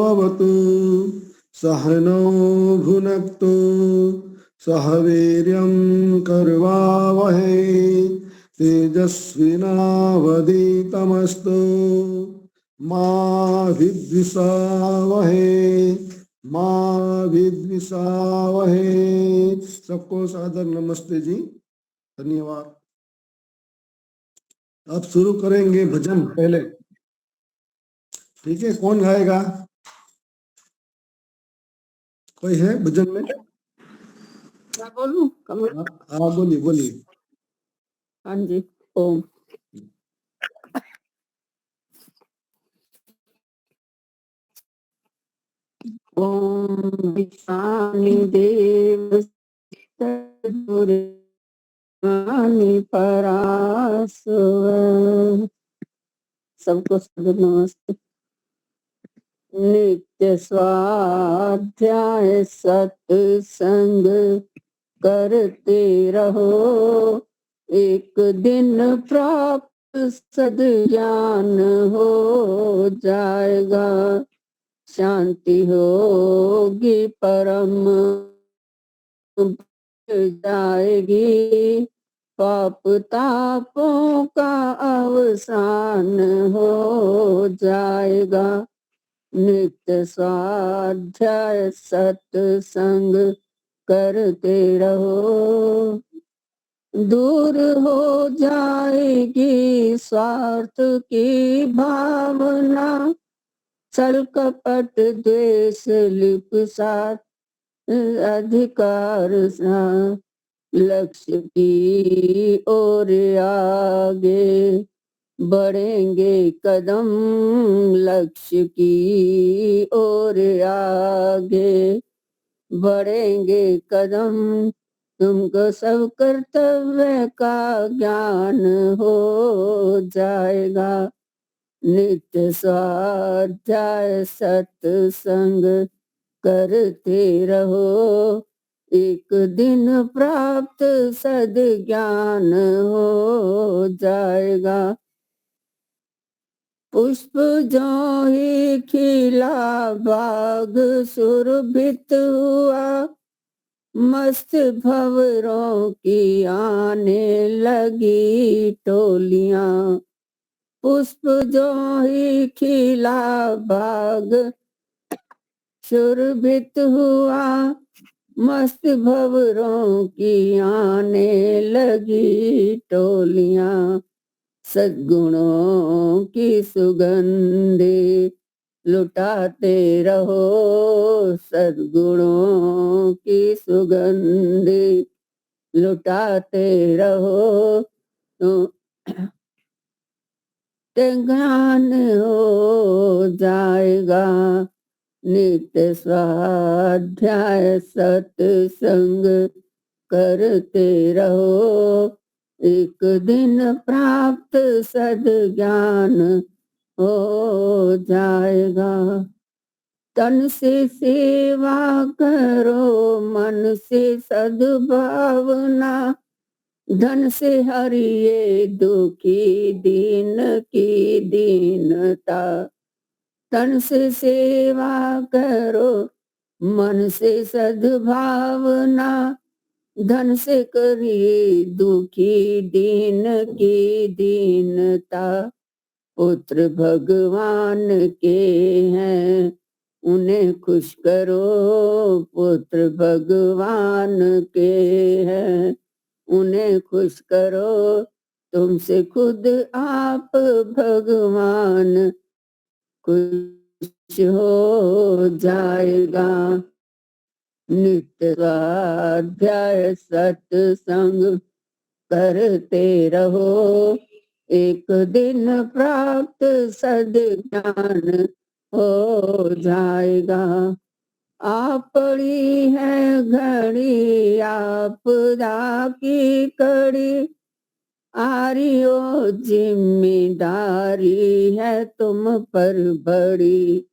भवतु सहनौ भुनक्तु सह वीर्यं करवावहै तेजस्विनावधीतमस्तु मा विद्विषावहै सबको सादर नमस्ते जी, धन्यवाद। अब शुरू करेंगे भजन पहले, ठीक है? कौन गाएगा? कोई है भजन में? मैं बोलूं? हाँ बोलिए बोलिए। हाँ जी। ओम ओम विशानी देव सद्गुरुनी परासव। सबको नमस्ते। नित्य स्वाध्याय सत्संग करते रहो, एक दिन प्राप्त सद्ज्ञान हो जाएगा। शांति होगी परम जाएगी, पाप तापों का अवसान हो जाएगा। नित्य स्वाध्याय सत्संग करते रहो, दूर हो जाएगी स्वार्थ की भावना, छल कपट द्वेष लिप्सा अधिकार लक्ष्य की ओर आगे बढ़ेंगे कदम, लक्ष्य की ओर आगे बढ़ेंगे कदम। तुमको सब कर्तव्य का ज्ञान हो जाएगा। नित्य स्वाध्याय सत्संग करते रहो, एक दिन प्राप्त सद्ज्ञान हो जाएगा। पुष्प जो ही खिला बाग सुरभित हुआ, मस्त भंवरों की आने लगी टोलियां। पुष्प जो ही खिला बाग सुरभित हुआ, मस्त भंवरों की आने लगी टोलियां। सद्गुणों की सुगंधि लुटाते रहो, सद्गुणों की सुगंधि लुटाते रहो, तो ज्ञान हो जाएगा। नित्य स्वाध्याय सत्संग करते रहो, एक दिन प्राप्त सद्ज्ञान हो जाएगा। तन से सेवा करो, मन से सद्भावना, धन से हरिये दुखी दीन की दीनता। तन से सेवा करो, मन से सद्भावना, धन से करिए दुखी दीन की दीनता। पुत्र भगवान के हैं उन्हें खुश करो, पुत्र भगवान के हैं उन्हें खुश करो। तुमसे खुद आप भगवान खुश हो जाएगा। नित्य स्वाध्याय सत्संग करते रहो, एक दिन प्राप्त सद्ज्ञान हो जाएगा। आप पड़ी है घड़ी आपदा की कड़ी, आरियो जिम्मेदारी है तुम पर बड़ी।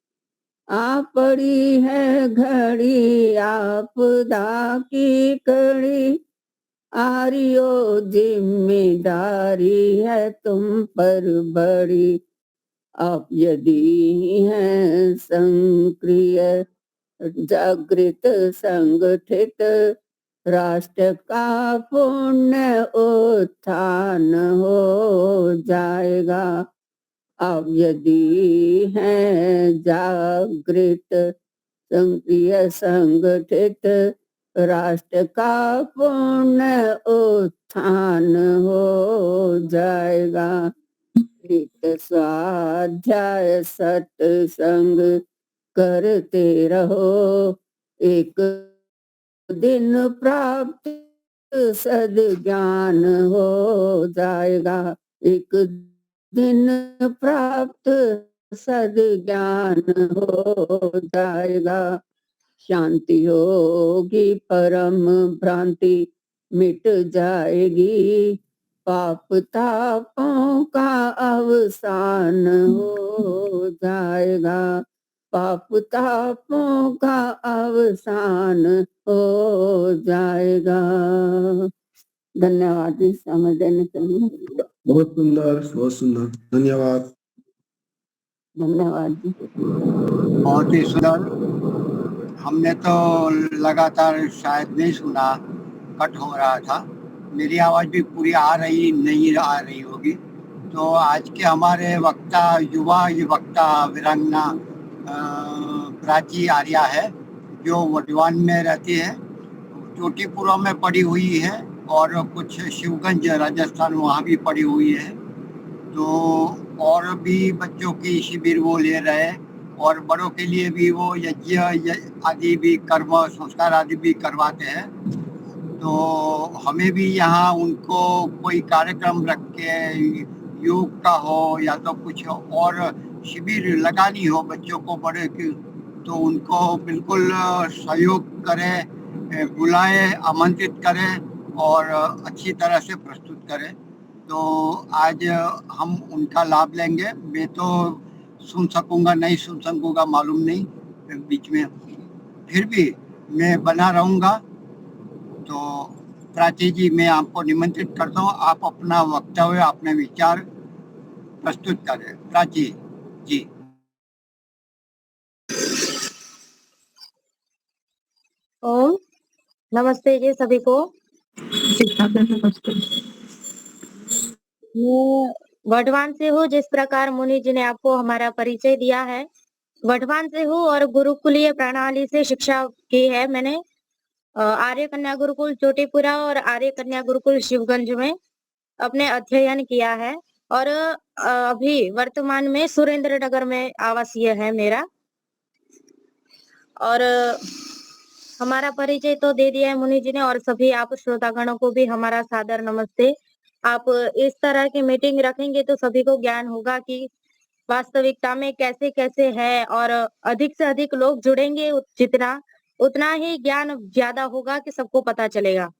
आप पड़ी है घड़ी आपदा की कड़ी, आरियो जिम्मेदारी है तुम पर बड़ी। आप यदि हैं सक्रिय जागृत संगठित, राष्ट्र का पुण्य उत्थान हो जाएगा। आप यदि हैं जागृत सक्रिय संगठित, राष्ट्र का पुण्य उत्थान हो जाएगा। नित स्वाध्याय सत्संग करते रहो, एक दिन प्राप्त सद्ज्ञान हो जाएगा। एक दिन प्राप्त सद्ज्ञान हो जाएगा। शांति होगी, परम भ्रांति मिट जाएगी, पाप तापों का अवसान हो जाएगा। पाप तापों का अवसान हो जाएगा। धन्यवाद जी, समय देने के लिए। बहुत सुंदर, धन्यवाद। धन्यवाद जी। बहुत ही सुंदर। हमने तो लगातार शायद नहीं सुना, कट हो रहा था। मेरी आवाज़ भी पूरी आ रही होगी। तो आज के हमारे वक्ता, युवा वक्ता वीरांगना प्राची आर्या है, जो वर्धमान में रहती है, चोटीपुरा में पड़ी हुई है और कुछ शिवगंज राजस्थान वहाँ भी पड़ी हुई है। तो और भी बच्चों की शिविर वो ले रहे हैं और बड़ों के लिए भी वो यज्ञ आदि भी, कर्म संस्कार आदि भी करवाते हैं। तो हमें भी यहाँ उनको कोई कार्यक्रम रख के, योग का हो या तो कुछ और शिविर लगानी हो बच्चों को, बड़े की, तो उनको बिल्कुल सहयोग करें, बुलाएं, आमंत्रित करें और अच्छी तरह से प्रस्तुत करें। तो आज हम उनका लाभ लेंगे। मैं तो सुन सकूंगा नहीं सुन सकूंगा मालूम नहीं, बीच में फिर भी मैं बना रहूँगा। तो प्राची जी, मैं आपको निमंत्रित करता हूँ, आप अपना वक्तव्य, अपने विचार प्रस्तुत करें। प्राची जी। ओम नमस्ते जी सभी को। मैं वर्धमान से हूँ। जिस प्रकार मुनि जी ने आपको हमारा परिचय दिया है, वर्धमान से हूँ और गुरुकुलीय प्रणाली से शिक्षा की है मैंने। आर्य कन्या गुरुकुल चोटीपुरा और आर्य कन्या गुरुकुल शिवगंज में अपने अध्ययन किया है और अभी वर्तमान में सुरेंद्र नगर में आवासीय है मेरा। और हमारा परिचय तो दे दिया है मुनि जी ने, और सभी आप श्रोतागणों को भी हमारा सादर नमस्ते। आप इस तरह की मीटिंग रखेंगे तो सभी को ज्ञान होगा कि वास्तविकता में कैसे कैसे है, और अधिक से अधिक लोग जुड़ेंगे जितना, उतना ही ज्ञान ज्यादा होगा कि सबको पता चलेगा।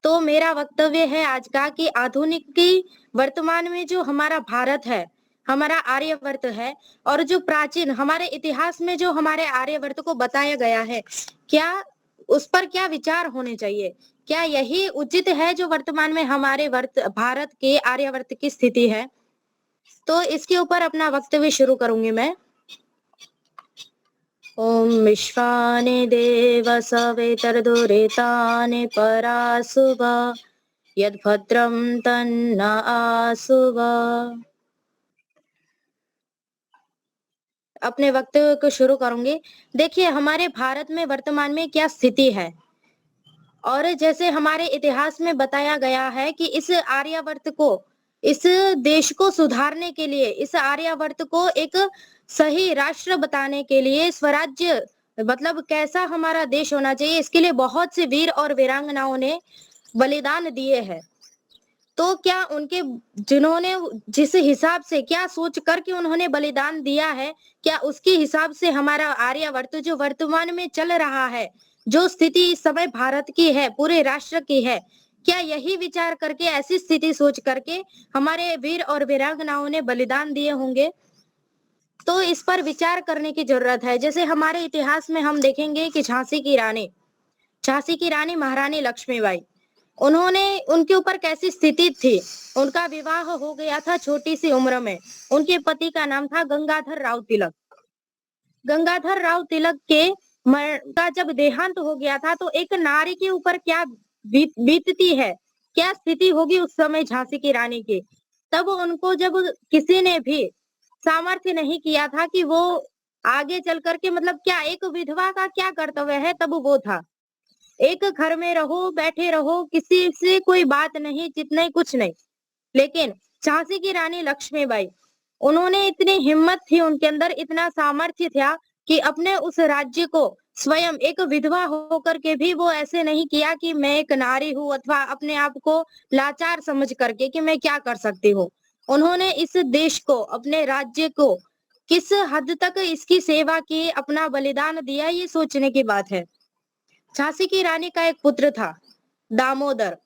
तो मेरा वक्तव्य है आज का कि आधुनिक की वर्तमान में जो हमारा भारत है, हमारा आर्यवर्त है, और जो प्राचीन हमारे इतिहास में जो हमारे आर्यवर्त को बताया गया है, क्या उस पर क्या विचार होने चाहिए? क्या यही उचित है जो वर्तमान में हमारे भारत के आर्यवर्त की स्थिति है? तो इसके ऊपर अपना वक्तव्य शुरू करूंगी मैं। ओम विश्वानि देव सवितर्दुरितानि परासुव, यद्भद्रं तन्न आसुव। अपने वक्तव्य को शुरू करूंगी। देखिए, हमारे भारत में वर्तमान में क्या स्थिति है, और जैसे हमारे इतिहास में बताया गया है कि इस आर्यावर्त को, इस देश को सुधारने के लिए, इस आर्यावर्त को एक सही राष्ट्र बताने के लिए, स्वराज्य मतलब कैसा हमारा देश होना चाहिए, इसके लिए बहुत से वीर और वीरांगनाओं ने बलिदान दिए हैं। तो क्या उनके, जिन्होंने जिस हिसाब से, क्या सोच करके उन्होंने बलिदान दिया है, क्या उसके हिसाब से हमारा आर्यावर्त जो वर्तमान में चल रहा है, जो स्थिति इस समय भारत की है, पूरे राष्ट्र की है, क्या यही विचार करके, ऐसी स्थिति सोच करके हमारे वीर और वीरांगनाओं ने बलिदान दिए होंगे? तो इस पर विचार करने की जरूरत है। जैसे हमारे इतिहास में हम देखेंगे कि झांसी की रानी महारानी लक्ष्मीबाई, उन्होंने उनके ऊपर कैसी स्थिति थी। उनका विवाह हो गया था छोटी सी उम्र में। उनके पति का नाम था गंगाधर राव तिलक। गंगाधर राव तिलक के का जब देहांत हो गया था तो एक नारी के ऊपर क्या बीतती है, क्या स्थिति होगी उस समय झांसी की रानी की। तब उनको जब किसी ने भी सामर्थ्य नहीं किया था कि वो आगे चल करके मतलब क्या एक विधवा का क्या कर्तव्य है, तब वो था एक घर में रहो, बैठे रहो, किसी से कोई बात नहीं, जितने कुछ नहीं। लेकिन झांसी की रानी लक्ष्मीबाई, उन्होंने इतनी हिम्मत थी उनके अंदर, इतना सामर्थ्य था कि अपने उस राज्य को स्वयं एक विधवा होकर के भी वो ऐसे नहीं किया कि मैं एक नारी हूँ अथवा अपने आप को लाचार समझ करके कि मैं क्या कर सकती हूँ। उन्होंने इस देश को, अपने राज्य को किस हद तक इसकी सेवा की, अपना बलिदान दिया, ये सोचने की बात है। झांसी की रानी का एक पुत्र था दामोदर।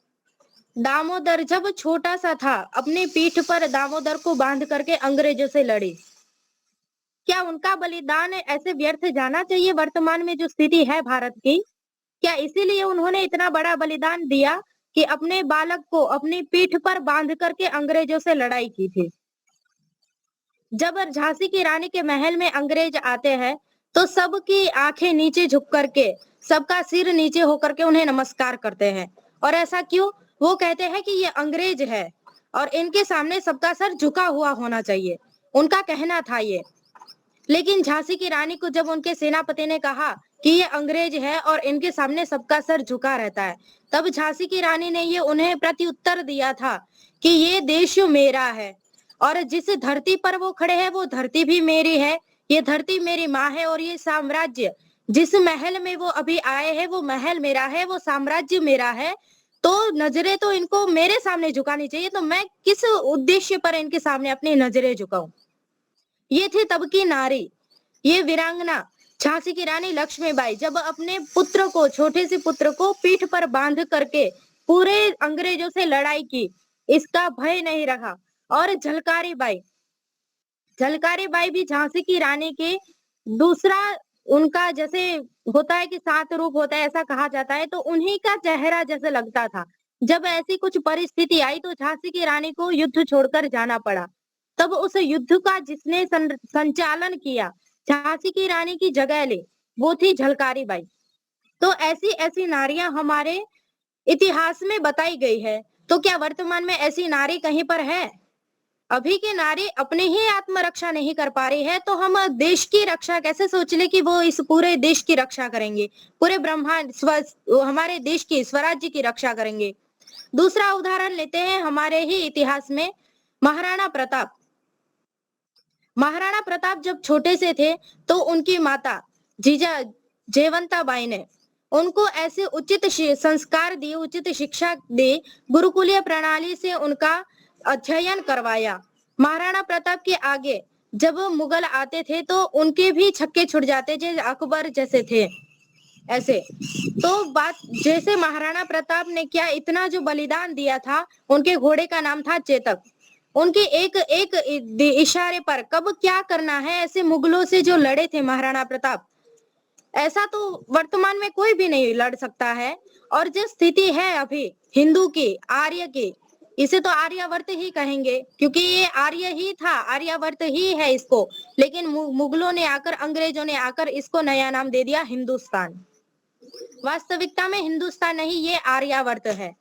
दामोदर जब छोटा सा था, अपनी पीठ पर दामोदर को बांध करके अंग्रेजों से लड़ी। क्या उनका बलिदान ऐसे व्यर्थ जाना चाहिए वर्तमान में जो स्थिति है भारत की? क्या इसीलिए उन्होंने इतना बड़ा बलिदान दिया कि अपने बालक को अपनी पीठ पर बांध करके अंग्रेजों से लड़ाई की थी? जब झांसी की रानी के महल में अंग्रेज आते हैं तो सबकी आंखें नीचे झुक करके, सबका सिर नीचे होकर के उन्हें नमस्कार करते हैं। और ऐसा क्यों? वो कहते हैं कि ये अंग्रेज है और इनके सामने सबका सर झुका हुआ होना चाहिए, उनका कहना था ये। लेकिन झांसी की रानी को जब उनके सेनापति ने कहा कि ये अंग्रेज है और इनके सामने सबका सर झुका रहता है, तब झांसी की रानी ने ये उन्हें प्रत्युत्तर दिया था कि ये देश मेरा है और जिस धरती पर वो खड़े हैं वो धरती भी मेरी है, ये धरती मेरी माँ है और ये साम्राज्य जिस महल में वो अभी आए हैं वो महल मेरा है, वो साम्राज्य मेरा है। तो नजरें तो इनको मेरे सामने झुकानी चाहिए, तो मैं किस उद्देश्य पर इनके सामने अपनी नजरें झुकाऊं? ये थी तब की नारी, ये वीरांगना झांसी की रानी लक्ष्मीबाई। जब अपने पुत्र को, छोटे से पुत्र को पीठ पर बांध करके पूरे अंग्रेजों से लड़ाई की, इसका भय नहीं रहा। और झलकारी बाई भी झांसी की रानी के दूसरा, उनका जैसे होता है कि 7 रूप होता है ऐसा कहा जाता है, तो उन्हीं का चेहरा जैसे लगता था। जब ऐसी कुछ परिस्थिति आई तो झांसी की रानी को युद्ध छोड़कर जाना पड़ा। तब उस युद्ध का जिसने संचालन किया, झांसी की रानी की जगह ले, वो थी झलकारी बाई। तो ऐसी ऐसी नारियां हमारे इतिहास में बताई गई है। तो क्या वर्तमान में ऐसी नारी कहीं पर है? अभी की नारी अपने ही आत्मरक्षा नहीं कर पा रही है, तो हम देश की रक्षा कैसे सोच ले कि वो इस पूरे देश की रक्षा करेंगे, पूरे ब्रह्मांड हमारे देश की स्वराज्य की रक्षा करेंगे। दूसरा उदाहरण लेते हैं हमारे ही इतिहास में, महाराणा प्रताप। महाराणा प्रताप जब छोटे से थे तो उनकी माता जीजा जयवंता बाई ने उनको ऐसे उचित संस्कार दिए, उचित शिक्षा दी, गुरुकुलीय प्रणाली से उनका अध्ययन करवाया। महाराणा प्रताप के आगे जब मुगल आते थे तो उनके भी छक्के छुट जाते, जैसे अकबर जैसे थे ऐसे। तो बात जैसे महाराणा प्रताप ने क्या इतना जो बलिदान दिया था, उनके घोड़े का नाम था चेतक। उनके एक एक इशारे पर कब क्या करना है, ऐसे मुगलों से जो लड़े थे महाराणा प्रताप, ऐसा तो वर्तमान में कोई भी नहीं लड़ सकता है। और जो स्थिति है अभी हिंदू की, आर्य की, इसे तो आर्यावर्त ही कहेंगे क्योंकि ये आर्य ही था, आर्यावर्त ही है इसको। लेकिन मुगलों ने आकर, अंग्रेजों ने आकर इसको नया नाम दे दिया हिंदुस्तान। वास्तविकता में हिंदुस्तान नहीं, ये आर्यावर्त है।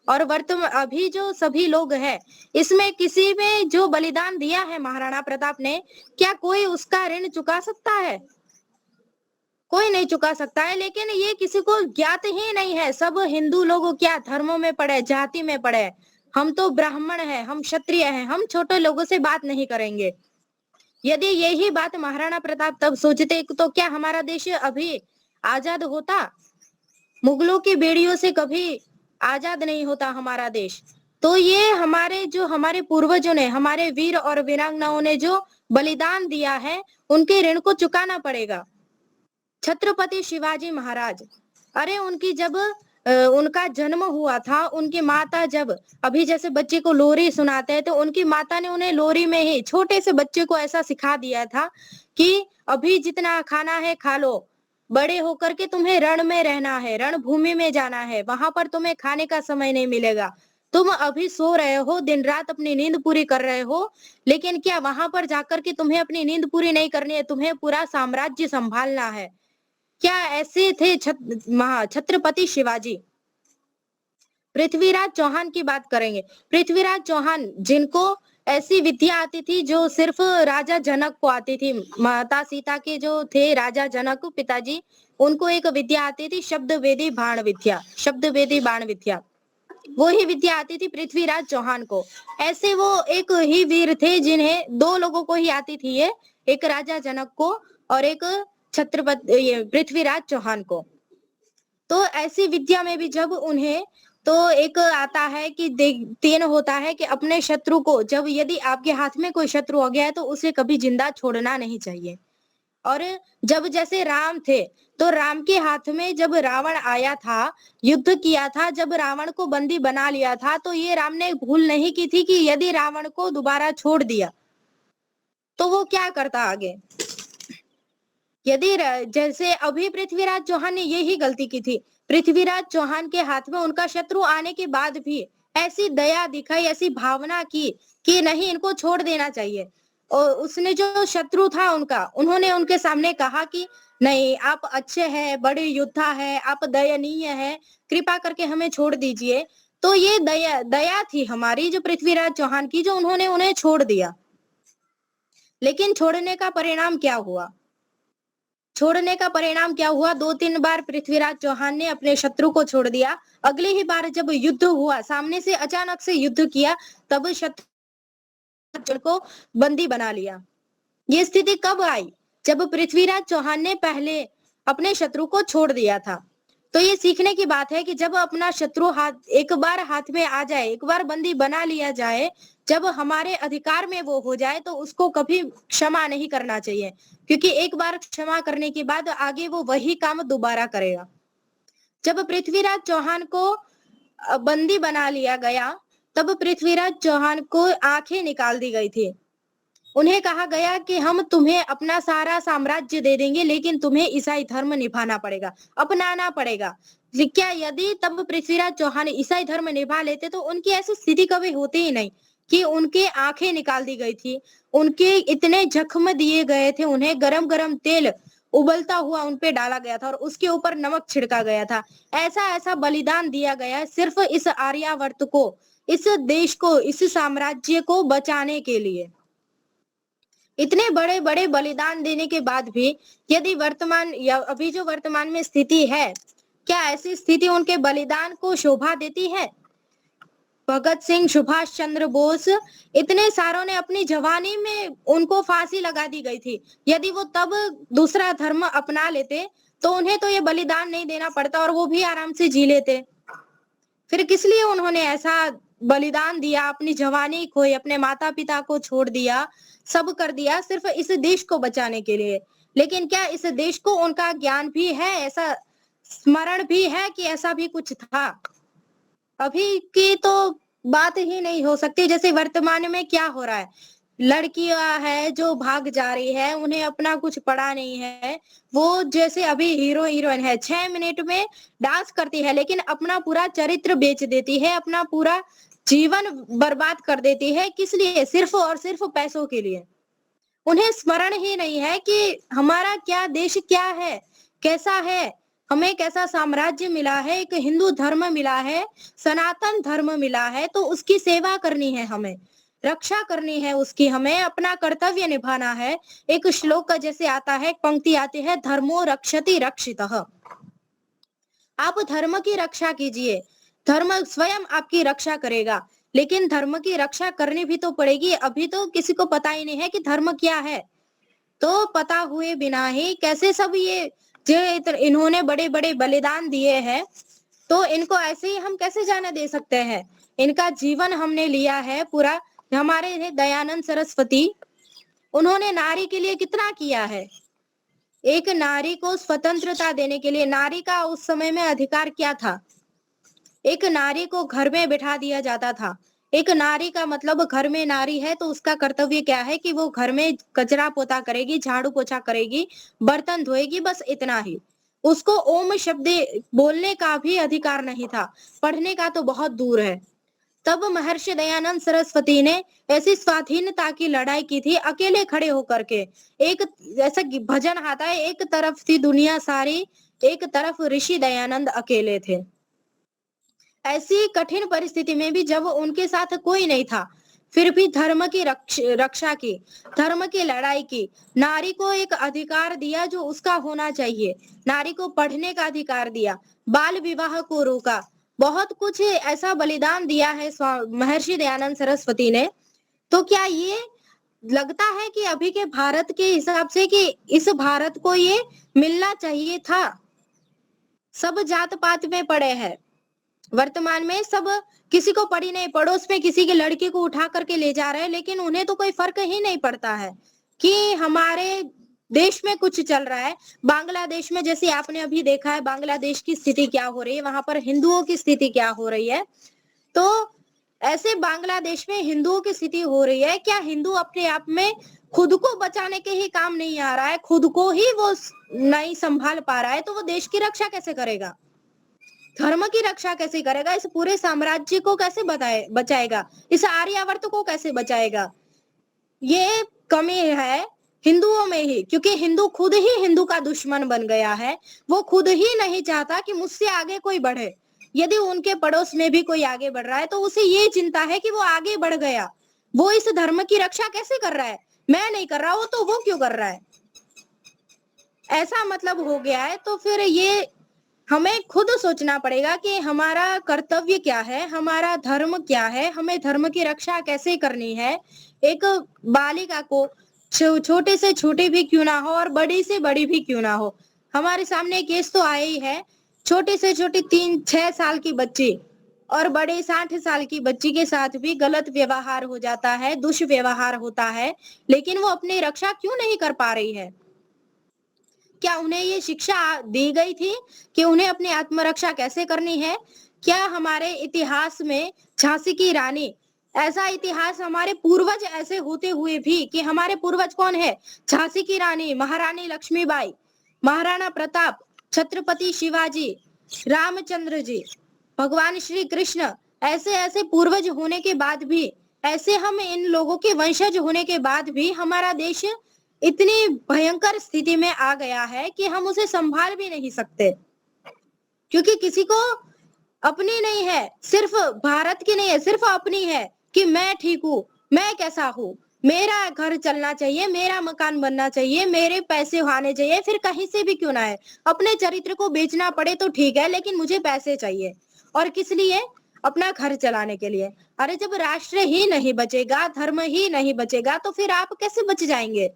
और वर्तमान अभी जो सभी लोग हैं, इसमें किसी में जो बलिदान दिया है महाराणा प्रताप ने, क्या कोई उसका ऋण चुका सकता है? कोई नहीं चुका सकता है। लेकिन ये किसी को ज्ञात ही नहीं है। सब हिंदू लोग क्या धर्मों में पड़े, जाति में पड़े, हम तो ब्राह्मण हैं, हम क्षत्रिय हैं, हम छोटे लोगों से बात नहीं करेंगे। यदि यही बात महाराणा प्रताप तब सोचते तो क्या हमारा देश अभी आजाद होता? मुगलों की बेड़ियों से कभी आजाद नहीं होता हमारा देश। तो ये हमारे पूर्वजों ने, हमारे वीर और वीरांगनाओं ने जो बलिदान दिया है, उनके ऋण को चुकाना पड़ेगा। छत्रपति शिवाजी महाराज, अरे उनकी जब उनका जन्म हुआ था, उनकी माता जब अभी जैसे बच्चे को लोरी सुनाते हैं, तो उनकी माता ने उन्हें लोरी में ही, छोटे से बच्चे को ऐसा सिखा दिया था कि अभी जितना खाना है खा लो, बड़े होकर के तुम्हें रण में रहना है, रणभूमि में जाना है, वहां पर तुम्हें खाने का समय नहीं मिलेगा। तुम अभी सो रहे हो, दिन रात अपनी नींद पूरी कर रहे हो, लेकिन क्या वहां पर जाकर के तुम्हें अपनी नींद पूरी नहीं करनी है, तुम्हें पूरा साम्राज्य संभालना है। क्या ऐसे थे छत्रपति शिवाजी। पृथ्वीराज चौहान की बात करेंगे। पृथ्वीराज चौहान जिनको ऐसी विद्या आती थी जो सिर्फ राजा जनक को आती थी। माता सीता के जो थे राजा जनक पिताजी, उनको एक विद्या आती थी शब्द वेदी बाण विद्या, शब्द वेदी बाण विद्या, वो ही विद्या आती थी पृथ्वीराज चौहान को। ऐसे वो एक ही वीर थे जिन्हें दो लोगों को ही आती थी ये, एक राजा जनक को और एक छत्रपति पृथ्वीराज चौहान को। तो ऐसी विद्या में भी जब उन्हें तो एक आता है कि तीन होता है कि अपने शत्रु को, जब यदि आपके हाथ में कोई शत्रु हो गया है तो उसे कभी जिंदा छोड़ना नहीं चाहिए। और जब जैसे राम थे, तो राम के हाथ में जब रावण आया था, युद्ध किया था, जब रावण को बंदी बना लिया था, तो ये राम ने भूल नहीं की थी कि यदि रावण को दोबारा छोड़ दिया तो वो क्या करता आगे। यदि जैसे अभी पृथ्वीराज चौहान ने यही गलती की थी, पृथ्वीराज चौहान के हाथ में उनका शत्रु आने के बाद भी ऐसी दया दिखाई, ऐसी भावना की कि नहीं इनको छोड़ देना चाहिए। और उसने जो शत्रु था उनका, उन्होंने उनके सामने कहा कि नहीं आप अच्छे हैं, बड़े योद्धा है, आप दयनीय है, कृपा करके हमें छोड़ दीजिए। तो ये दया थी हमारी जो पृथ्वीराज चौहान की, जो उन्होंने उन्हें छोड़ दिया। लेकिन छोड़ने का परिणाम क्या हुआ, छोड़ने का परिणाम क्या हुआ, 2-3 बार पृथ्वीराज चौहान ने अपने शत्रु को छोड़ दिया। अगली ही बार जब युद्ध हुआ, सामने से अचानक से युद्ध किया, तब शत्रु को बंदी बना लिया। ये स्थिति कब आई, जब पृथ्वीराज चौहान ने पहले अपने शत्रु को छोड़ दिया था। तो ये सीखने की बात है कि जब अपना शत्रु एक बार हाथ में आ जाए, एक बार बंदी बना लिया जाए, जब हमारे अधिकार में वो हो जाए, तो उसको कभी क्षमा नहीं करना चाहिए, क्योंकि एक बार क्षमा करने के बाद आगे वो वही काम दोबारा करेगा। जब पृथ्वीराज चौहान को बंदी बना लिया गया, तब पृथ्वीराज चौहान को आंखें निकाल दी गई थी। उन्हें कहा गया कि हम तुम्हें अपना सारा साम्राज्य दे देंगे, लेकिन तुम्हें ईसाई धर्म निभाना पड़ेगा, अपनाना पड़ेगा। क्या यदि तब पृथ्वीराज चौहान ईसाई धर्म निभा लेते तो उनकी ऐसी स्थिति कभी होती ही नहीं कि उनके आंखें निकाल दी गई थी, उनके इतने जख्म दिए गए थे, उन्हें गरम गरम तेल उबलता हुआ उन पे डाला गया था और उसके ऊपर नमक छिड़का गया था। ऐसा ऐसा बलिदान दिया गया सिर्फ इस आर्यावर्त को, इस देश को, इस साम्राज्य को बचाने के लिए। इतने बड़े बड़े बलिदान देने के बाद भी यदि वर्तमान या अभी जो वर्तमान में स्थिति है, क्या ऐसी स्थिति उनके बलिदान को शोभा देती है। भगत सिंह, सुभाष चंद्र बोस, इतने सारों ने अपनी जवानी में उनको फांसी लगा दी गई थी। यदि वो तब दूसरा धर्म अपना लेते तो उन्हें तो ये बलिदान नहीं देना पड़ता और वो भी आराम से जी लेते। फिर किस लिए उन्होंने ऐसा बलिदान दिया, अपनी जवानी खोई, अपने माता पिता को छोड़ दिया, सब कर दिया सिर्फ इस देश को बचाने के लिए। लेकिन क्या इस देश को उनका ज्ञान भी है, ऐसा स्मरण भी है कि ऐसा भी कुछ था। अभी की तो बात ही नहीं हो सकती। जैसे वर्तमान में क्या हो रहा है, लड़कियां है जो भाग जा रही है, उन्हें अपना कुछ पड़ा नहीं है, वो जैसे अभी हीरो हीरोइन है, 6 मिनट में डांस करती है, लेकिन अपना पूरा चरित्र बेच देती है, अपना पूरा जीवन बर्बाद कर देती है। किस लिए, सिर्फ और सिर्फ पैसों के लिए। उन्हें स्मरण ही नहीं है कि हमारा क्या देश क्या है, कैसा है, हमें कैसा साम्राज्य मिला है, एक हिंदू धर्म मिला है, सनातन धर्म मिला है, तो उसकी सेवा करनी है, हमें रक्षा करनी है उसकी, हमें अपना कर्तव्य निभाना है। एक श्लोक का जैसे आता है, पंक्ति आती है, धर्मो रक्षति रक्षितः। आप धर्म की रक्षा कीजिए, धर्म स्वयं आपकी रक्षा करेगा, लेकिन धर्म की रक्षा करनी भी तो पड़ेगी। अभी तो किसी को पता ही नहीं है कि धर्म क्या है, तो पता हुए बिना ही कैसे सब ये जो इन्होंने बड़े बड़े बलिदान दिए हैं, तो इनको ऐसे ही हम कैसे जाने दे सकते हैं। इनका जीवन हमने लिया है पूरा। हमारे थे दयानंद सरस्वती, उन्होंने नारी के लिए कितना किया है। एक नारी को स्वतंत्रता देने के लिए, नारी का उस समय में अधिकार क्या था, एक नारी को घर में बिठा दिया जाता था। एक नारी का मतलब घर में नारी है तो उसका कर्तव्य क्या है कि वो घर में कचरा पोता करेगी, झाड़ू पोछा करेगी, बर्तन धोएगी, बस इतना ही। उसको ओम शब्द बोलने का भी अधिकार नहीं था, पढ़ने का तो बहुत दूर है। तब महर्षि दयानंद सरस्वती ने ऐसी स्वाधीनता की लड़ाई की थी अकेले खड़े होकर के। एक ऐसा भजन आता है, एक तरफ थी दुनिया सारी, एक तरफ ऋषि दयानंद अकेले थे। ऐसी कठिन परिस्थिति में भी जब उनके साथ कोई नहीं था, फिर भी धर्म की रक्षा की, धर्म की लड़ाई की, नारी को एक अधिकार दिया जो उसका होना चाहिए, नारी को पढ़ने का अधिकार दिया, बाल विवाह को रोका, बहुत कुछ ऐसा बलिदान दिया है महर्षि दयानंद सरस्वती ने। तो क्या ये लगता है कि अभी के भारत के हिसाब से कि इस भारत को ये मिलना चाहिए था? सब जात पात में पड़े हैं, वर्तमान में सब किसी को पड़ी नहीं, पड़ोस में किसी के लड़की को उठा करके ले जा रहे हैं, लेकिन उन्हें तो कोई फर्क ही नहीं पड़ता है कि हमारे देश में कुछ चल रहा है। बांग्लादेश में जैसे आपने अभी देखा है, बांग्लादेश की स्थिति क्या हो रही है, वहां पर हिंदुओं की स्थिति क्या हो रही है। तो ऐसे बांग्लादेश में हिंदुओं की स्थिति हो रही है, क्या हिंदू अपने आप में खुद को बचाने के ही काम नहीं आ रहा है, खुद को ही वो नहीं संभाल पा रहा है, तो वो देश की रक्षा कैसे करेगा, धर्म की रक्षा कैसे करेगा, इस पूरे साम्राज्य को कैसे बचाएगा, इस आर्यावर्त को कैसे बचाएगा? ये कमी है हिंदुओं में ही, क्योंकि हिंदू खुद ही हिंदू का दुश्मन बन गया है। वो खुद ही नहीं चाहता कि मुझसे आगे कोई बढ़े। यदि उनके पड़ोस में भी कोई आगे बढ़ रहा है तो उसे ये चिंता है कि वो आगे बढ़ गया, वो इस धर्म की रक्षा कैसे कर रहा है, मैं नहीं कर रहा हूं तो वो क्यों कर रहा है, ऐसा मतलब हो गया है। तो फिर ये हमें खुद सोचना पड़ेगा कि हमारा कर्तव्य क्या है, हमारा धर्म क्या है, हमें धर्म की रक्षा कैसे करनी है। एक बालिका को छोटे से छोटे भी क्यों ना हो और बड़ी से बड़ी भी क्यों ना हो, हमारे सामने केस तो आए ही है, छोटे से छोटी 3-6 साल की बच्ची और बड़े 60 साल की बच्ची के साथ भी गलत व्यवहार हो जाता है, दुष्व्यवहार होता है, लेकिन वो अपनी रक्षा क्यों नहीं कर पा रही है? क्या उन्हें ये शिक्षा दी गई थी कि उन्हें अपनी आत्मरक्षा कैसे करनी है? क्या हमारे इतिहास में झांसी की रानी, ऐसा इतिहास हमारे पूर्वज ऐसे होते हुए भी कि हमारे पूर्वज कौन है? झांसी की रानी, महारानी लक्ष्मीबाई, महाराणा प्रताप, छत्रपति शिवाजी, रामचंद्र जी, भगवान श्री कृष्ण, ऐसे ऐसे पूर्वज होने के बाद भी, ऐसे हम इन लोगों के वंशज होने के बाद भी हमारा देश इतनी भयंकर स्थिति में आ गया है कि हम उसे संभाल भी नहीं सकते, क्योंकि किसी को अपनी नहीं है, सिर्फ भारत की नहीं है, सिर्फ अपनी है कि मैं ठीक हूँ, मैं कैसा हूँ, मेरा घर चलना चाहिए, मेरा मकान बनना चाहिए, मेरे पैसे आने चाहिए, फिर कहीं से भी क्यों ना है, अपने चरित्र को बेचना पड़े तो ठीक है, लेकिन मुझे पैसे चाहिए। और किस लिए? अपना घर चलाने के लिए। अरे जब राष्ट्र ही नहीं बचेगा, धर्म ही नहीं बचेगा, तो फिर आप कैसे बच जाएंगे,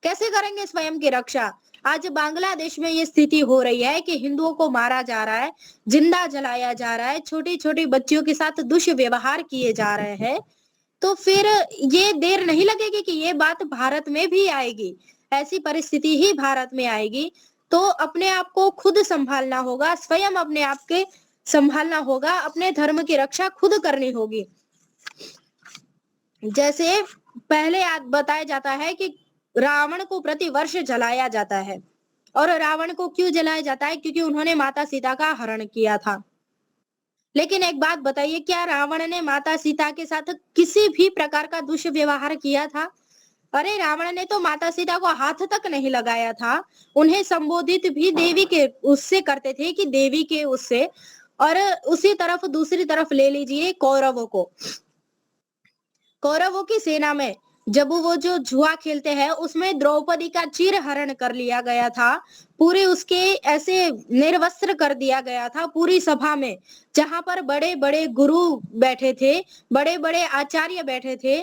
कैसे करेंगे स्वयं की रक्षा? आज बांग्लादेश में ये स्थिति हो रही है कि हिंदुओं को मारा जा रहा है, जिंदा जलाया जा रहा है, छोटी छोटी बच्चियों के साथ दुष्व्यवहार किए जा रहे हैं। तो फिर ये देर नहीं लगेगी कि ये बात भारत में भी आएगी, ऐसी परिस्थिति ही भारत में आएगी। तो अपने आप को खुद संभालना होगा, स्वयं अपने आप के संभालना होगा, अपने धर्म की रक्षा खुद करनी होगी। जैसे पहले बताया जाता है कि रावण को प्रतिवर्ष जलाया जाता है, और रावण को क्यों जलाया जाता है? क्योंकि उन्होंने माता सीता का हरण किया था। लेकिन एक बात बताइए, क्या रावण ने माता सीता के साथ किसी भी प्रकार का दुष्व्यवहार किया था? अरे रावण ने तो माता सीता को हाथ तक नहीं लगाया था, उन्हें संबोधित भी देवी के उससे करते थे कि देवी के उससे। और उसी तरफ दूसरी तरफ ले लीजिए कौरवों को, कौरवों की सेना में जब वो जो जुआ खेलते हैं उसमें द्रौपदी का चीर हरण कर लिया गया था, पूरे उसके ऐसे निर्वस्त्र कर दिया गया था पूरी सभा में, जहां पर बड़े बड़े गुरु बैठे थे, बड़े बड़े आचार्य बैठे थे,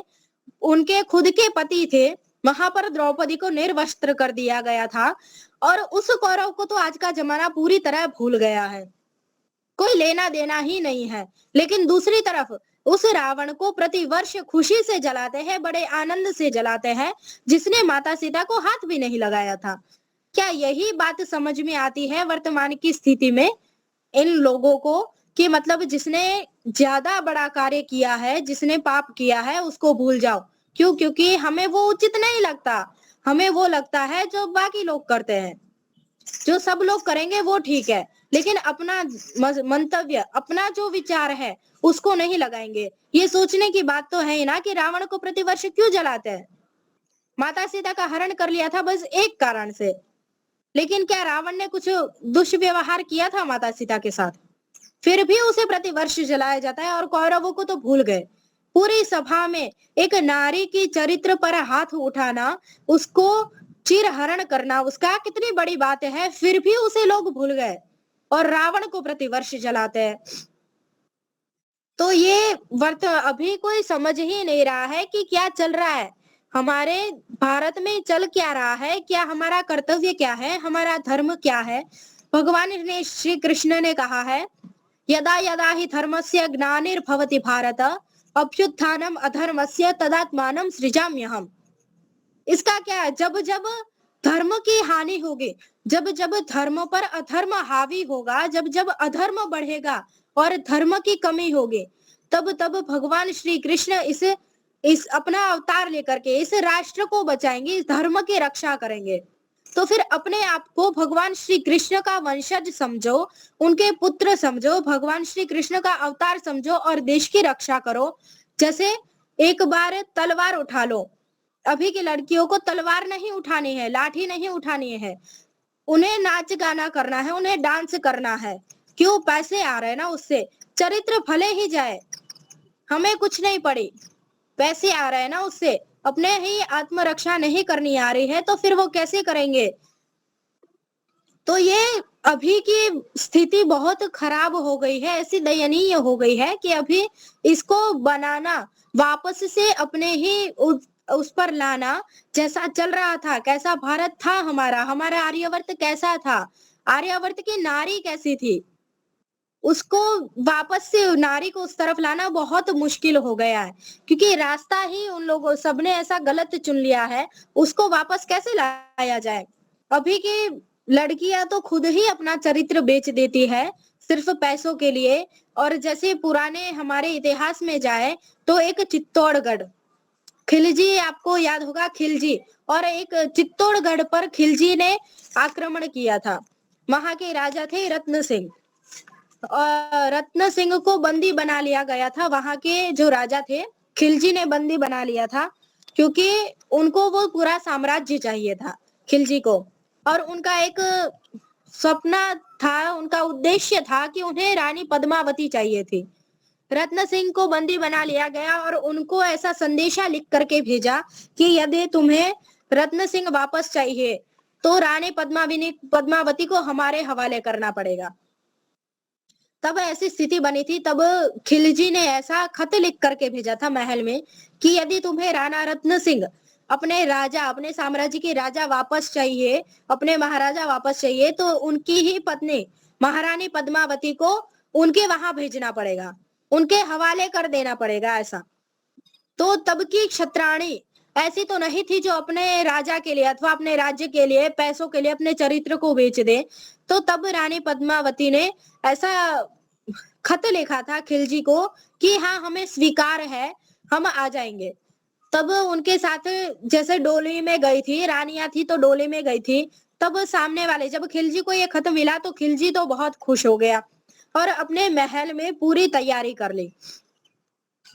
उनके खुद के पति थे, वहां पर द्रौपदी को निर्वस्त्र कर दिया गया था। और उस कौरव को तो आज का जमाना पूरी तरह भूल गया है, कोई लेना देना ही नहीं है। लेकिन दूसरी तरफ उस रावण को प्रतिवर्ष खुशी से जलाते हैं, बड़े आनंद से जलाते हैं, जिसने माता सीता को हाथ भी नहीं लगाया था। क्या यही बात समझ में आती है वर्तमान की स्थिति में इन लोगों को कि मतलब जिसने ज्यादा बड़ा कार्य किया है, जिसने पाप किया है, उसको भूल जाओ। क्यों? क्योंकि हमें वो उचित नहीं लगता, हमें वो लगता है जो बाकी लोग करते हैं। जो सब लोग करेंगे वो ठीक है, लेकिन अपना मंतव्य, अपना जो विचार है उसको नहीं लगाएंगे। ये सोचने की बात तो है ही ना कि रावण को प्रतिवर्ष क्यों जलाते हैं। माता सीता का हरण कर लिया था बस एक कारण से, लेकिन क्या रावण ने कुछ दुष्व्यवहार किया था माता सीता के साथ? फिर भी उसे प्रतिवर्ष जलाया जाता है और कौरवों को तो भूल गए। पूरी सभा में एक नारी की चरित्र पर हाथ उठाना, उसको चिरहरण करना, उसका कितनी बड़ी बात है, फिर भी उसे लोग भूल गए और रावण को प्रतिवर्ष जलाते हैं। तो ये अभी कोई समझ ही नहीं रहा है कि क्या चल रहा है, हमारे भारत में चल क्या रहा है, क्या हमारा कर्तव्य क्या है, हमारा धर्म क्या है। भगवान ने, श्री कृष्ण ने कहा है, यदा यदा हि धर्मस्य ग्लानिर्भवति भारत अभ्युत्थानम अधर्मस्य तदात्मानं सृजाम्यहम्। इसका क्या है, जब जब धर्म की हानि होगी, जब जब धर्म पर अधर्म हावी होगा, जब जब अधर्म बढ़ेगा और धर्म की कमी होगी, तब तब भगवान श्री कृष्ण इस अपना अवतार लेकर के इस राष्ट्र को बचाएंगे, इस धर्म की रक्षा करेंगे। तो फिर अपने आप को भगवान श्री कृष्ण का वंशज समझो, उनके पुत्र समझो, भगवान श्री कृष्ण का अवतार समझो और देश की रक्षा करो। जैसे एक बार तलवार उठा लो, अभी की लड़कियों को तलवार नहीं उठानी है, लाठी नहीं उठानी है, उन्हें नाच गाना करना है, उन्हें डांस करना है। क्यों? पैसे आ रहे हैं ना उससे, चरित्र भले ही जाए, हमें कुछ नहीं पड़ी, पैसे आ रहे हैं ना उससे, अपने ही आत्मरक्षा नहीं करनी आ रही है तो फिर वो कैसे करेंगे। तो ये अभी की स्थिति बहुत खराब हो गई है, ऐसी दयनीय हो गई है कि अभी इसको बनाना, वापस से अपने ही उस पर लाना, जैसा चल रहा था, कैसा भारत था हमारा आर्यावर्त कैसा था, आर्यावर्त की नारी कैसी थी, उसको वापस से नारी को उस तरफ लाना बहुत मुश्किल हो गया है, क्योंकि रास्ता ही उन लोगों सबने ऐसा गलत चुन लिया है, उसको वापस कैसे लाया जाए। अभी की लड़कियां तो खुद ही अपना चरित्र बेच देती है सिर्फ पैसों के लिए। और जैसे पुराने हमारे इतिहास में जाए तो एक चित्तौड़गढ़, खिलजी, आपको याद होगा खिलजी, और एक चित्तौड़गढ़ पर खिलजी ने आक्रमण किया था। वहां के राजा थे रत्न सिंह, और रत्न सिंह को बंदी बना लिया गया था। वहां के जो राजा थे, खिलजी ने बंदी बना लिया था, क्योंकि उनको वो पूरा साम्राज्य चाहिए था खिलजी को, और उनका एक सपना था, उनका उद्देश्य था कि उन्हें रानी पद्मावती चाहिए थी। रत्न सिंह को बंदी बना लिया गया और उनको ऐसा संदेशा लिख करके भेजा कि यदि तुम्हें रत्न सिंह वापस चाहिए तो रानी पद्मावती को हमारे हवाले करना पड़ेगा। तब ऐसी स्थिति बनी थी, तब खिलजी ने ऐसा खत लिख करके भेजा था महल में कि यदि तुम्हें राणा रत्न सिंह, अपने राजा, अपने साम्राज्य के राजा वापस चाहिए, अपने महाराजा वापस चाहिए, तो उनकी ही पत्नी महारानी पद्मावती को उनके वहां भेजना पड़ेगा, उनके हवाले कर देना पड़ेगा ऐसा। तो तब की क्षत्राणी ऐसी तो नहीं थी जो अपने राजा के लिए अथवा अपने राज्य के लिए, पैसों के लिए अपने चरित्र को बेच दे। तो तब रानी पद्मावती ने ऐसा खत लिखा था खिलजी को कि हाँ, हमें स्वीकार है, हम आ जाएंगे। तब उनके साथ जैसे डोली में गई थी, रानियां थी तो डोली में गई थी। तब सामने वाले, जब खिलजी को ये खत मिला तो खिलजी तो बहुत खुश हो गया और अपने महल में पूरी तैयारी कर ली।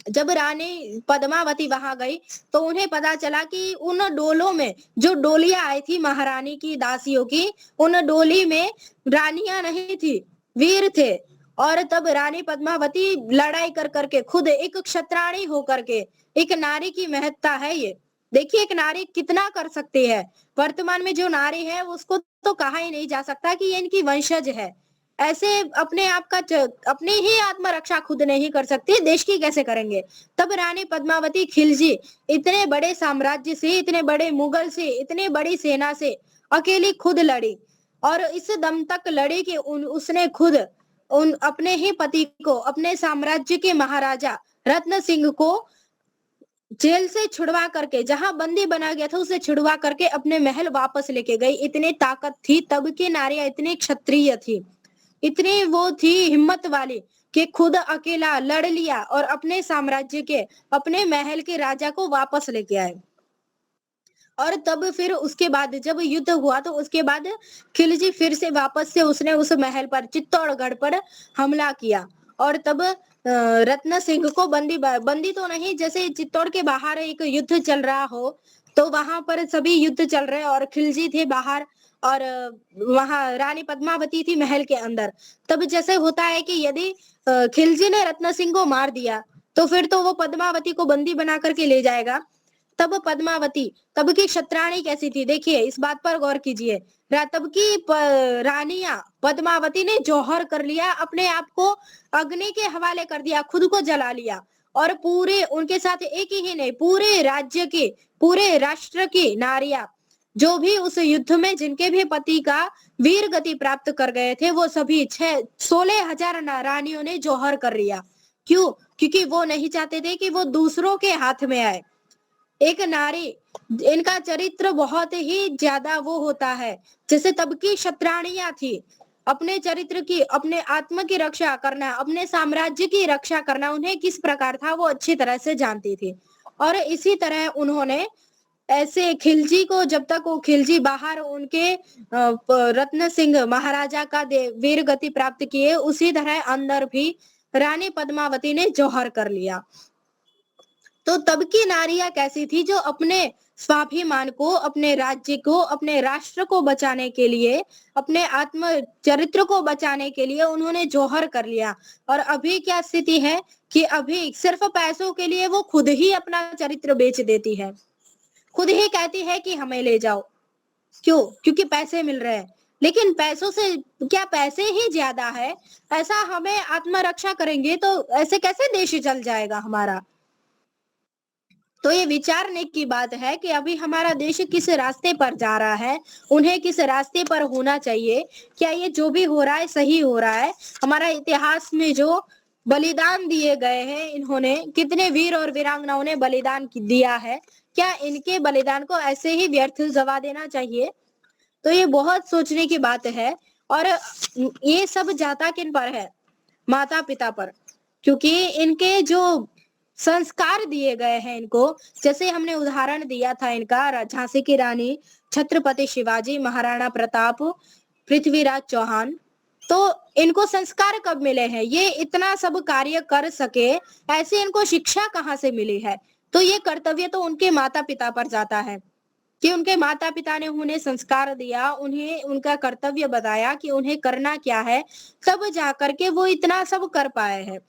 जब रानी पद्मावती वहां गई तो उन्हें पता चला कि उन डोलों में, जो डोलियां आई थी महारानी की दासियों की, उन डोली में रानियां नहीं थी, वीर थे। और तब रानी पद्मावती लड़ाई कर करके, खुद एक क्षत्राणी होकर के, एक नारी की महत्ता है ये। देखिए एक नारी कितना कर सकती है। वर्तमान में जो नारी है उसको तो कहा ही नहीं जा सकता कि ये इनकी वंशज है। ऐसे अपने आप का अपनी ही आत्मरक्षा खुद नहीं कर सकती, देश की कैसे करेंगे। तब रानी पद्मावती खिलजी इतने बड़े साम्राज्य से, इतने बड़े मुगल से, इतनी बड़ी सेना से अकेली खुद लड़ी, और इस दम तक लड़ी कि उसने खुद अपने ही पति को, अपने साम्राज्य के महाराजा रत्न सिंह को जेल से छुड़वा करके, जहां बंदी बना गया था उसे छुड़वा करके अपने महल वापस लेके गई। इतनी ताकत थी तब की नारियां, इतनी क्षत्रिय थी, इतनी वो थी हिम्मत वाली कि खुद अकेला लड़ लिया और अपने साम्राज्य के, अपने महल के राजा को वापस लेके आए। और तब फिर उसके बाद जब युद्ध हुआ तो उसके बाद खिलजी फिर से वापस से उसने उस महल पर चित्तौड़गढ़ पर हमला किया और तब रत्न सिंह को बंदी तो नहीं, जैसे चित्तौड़ के बाहर एक युद्ध चल रहा हो तो वहां पर सभी युद्ध चल रहे और खिलजी थे बाहर और वहां रानी पद्मावती थी महल के अंदर। तब जैसे होता है कि यदि खिलजी ने रत्न सिंह को मार दिया तो फिर तो वो पद्मावती को बंदी बना करके ले जाएगा। तब पद्मावती, तब की क्षत्राणी कैसी थी, देखिए इस बात पर गौर कीजिए। तब की रानियां पद्मावती ने जौहर कर लिया, अपने आप को अग्नि के हवाले कर दिया, खुद को जला लिया और पूरे उनके साथ एक ही नहीं पूरे राज्य के, पूरे राष्ट्र की नारियां जो भी उस युद्ध में जिनके भी पति का वीर गति प्राप्त कर गए थे वो सभी 16,000 रानियों ने जौहर कर लिया। क्यों? क्योंकि वो नहीं चाहते थे कि वो दूसरों के हाथ में आए। एक नारी, इनका चरित्र बहुत ही ज्यादा वो होता है, जैसे तब की क्षत्राणियां थी, अपने चरित्र की, अपने आत्म की रक्षा करना, अपने साम्राज्य की रक्षा करना उन्हें किस प्रकार था वो अच्छी तरह से जानती थी। और इसी तरह उन्होंने ऐसे खिलजी को, जब तक वो खिलजी बाहर उनके रत्न सिंह महाराजा का वीर गति प्राप्त किए, उसी तरह अंदर भी रानी पद्मावती ने जौहर कर लिया। तो तब की नारियां कैसी थी, जो अपने स्वाभिमान को, अपने राज्य को, अपने राष्ट्र को बचाने के लिए, अपने आत्म चरित्र को बचाने के लिए उन्होंने जौहर कर लिया। और अभी क्या स्थिति है कि अभी सिर्फ पैसों के लिए वो खुद ही अपना चरित्र बेच देती है, खुद ही कहती है कि हमें ले जाओ। क्यों? क्योंकि पैसे मिल रहे हैं। लेकिन पैसों से क्या पैसे ही ज्यादा है? ऐसा हमें आत्मरक्षा करेंगे तो ऐसे कैसे देश चल जाएगा हमारा? तो ये विचारने की बात है कि अभी हमारा देश किस रास्ते पर जा रहा है, उन्हें किस रास्ते पर होना चाहिए, क्या ये जो भी हो रहा है सही हो रहा है? हमारा इतिहास में जो बलिदान दिए गए हैं, इन्होंने कितने वीर और वीरांगनाओं ने बलिदान दिया है, क्या इनके बलिदान को ऐसे ही व्यर्थ गवा देना चाहिए? तो ये बहुत सोचने की बात है। और ये सब जाता किन पर है? माता पिता पर, क्योंकि इनके जो संस्कार दिए गए हैं इनको, जैसे हमने उदाहरण दिया था इनका, झांसी की रानी, छत्रपति शिवाजी, महाराणा प्रताप, पृथ्वीराज चौहान, तो इनको संस्कार कब मिले हैं? ये इतना सब कार्य कर सके, ऐसे इनको शिक्षा कहाँ से मिली है? तो ये कर्तव्य तो उनके माता पिता पर जाता है कि उनके माता पिता ने उन्हें संस्कार दिया, उन्हें उनका कर्तव्य बताया कि उन्हें करना क्या है, तब जाकर के वो इतना सब कर पाए हैं।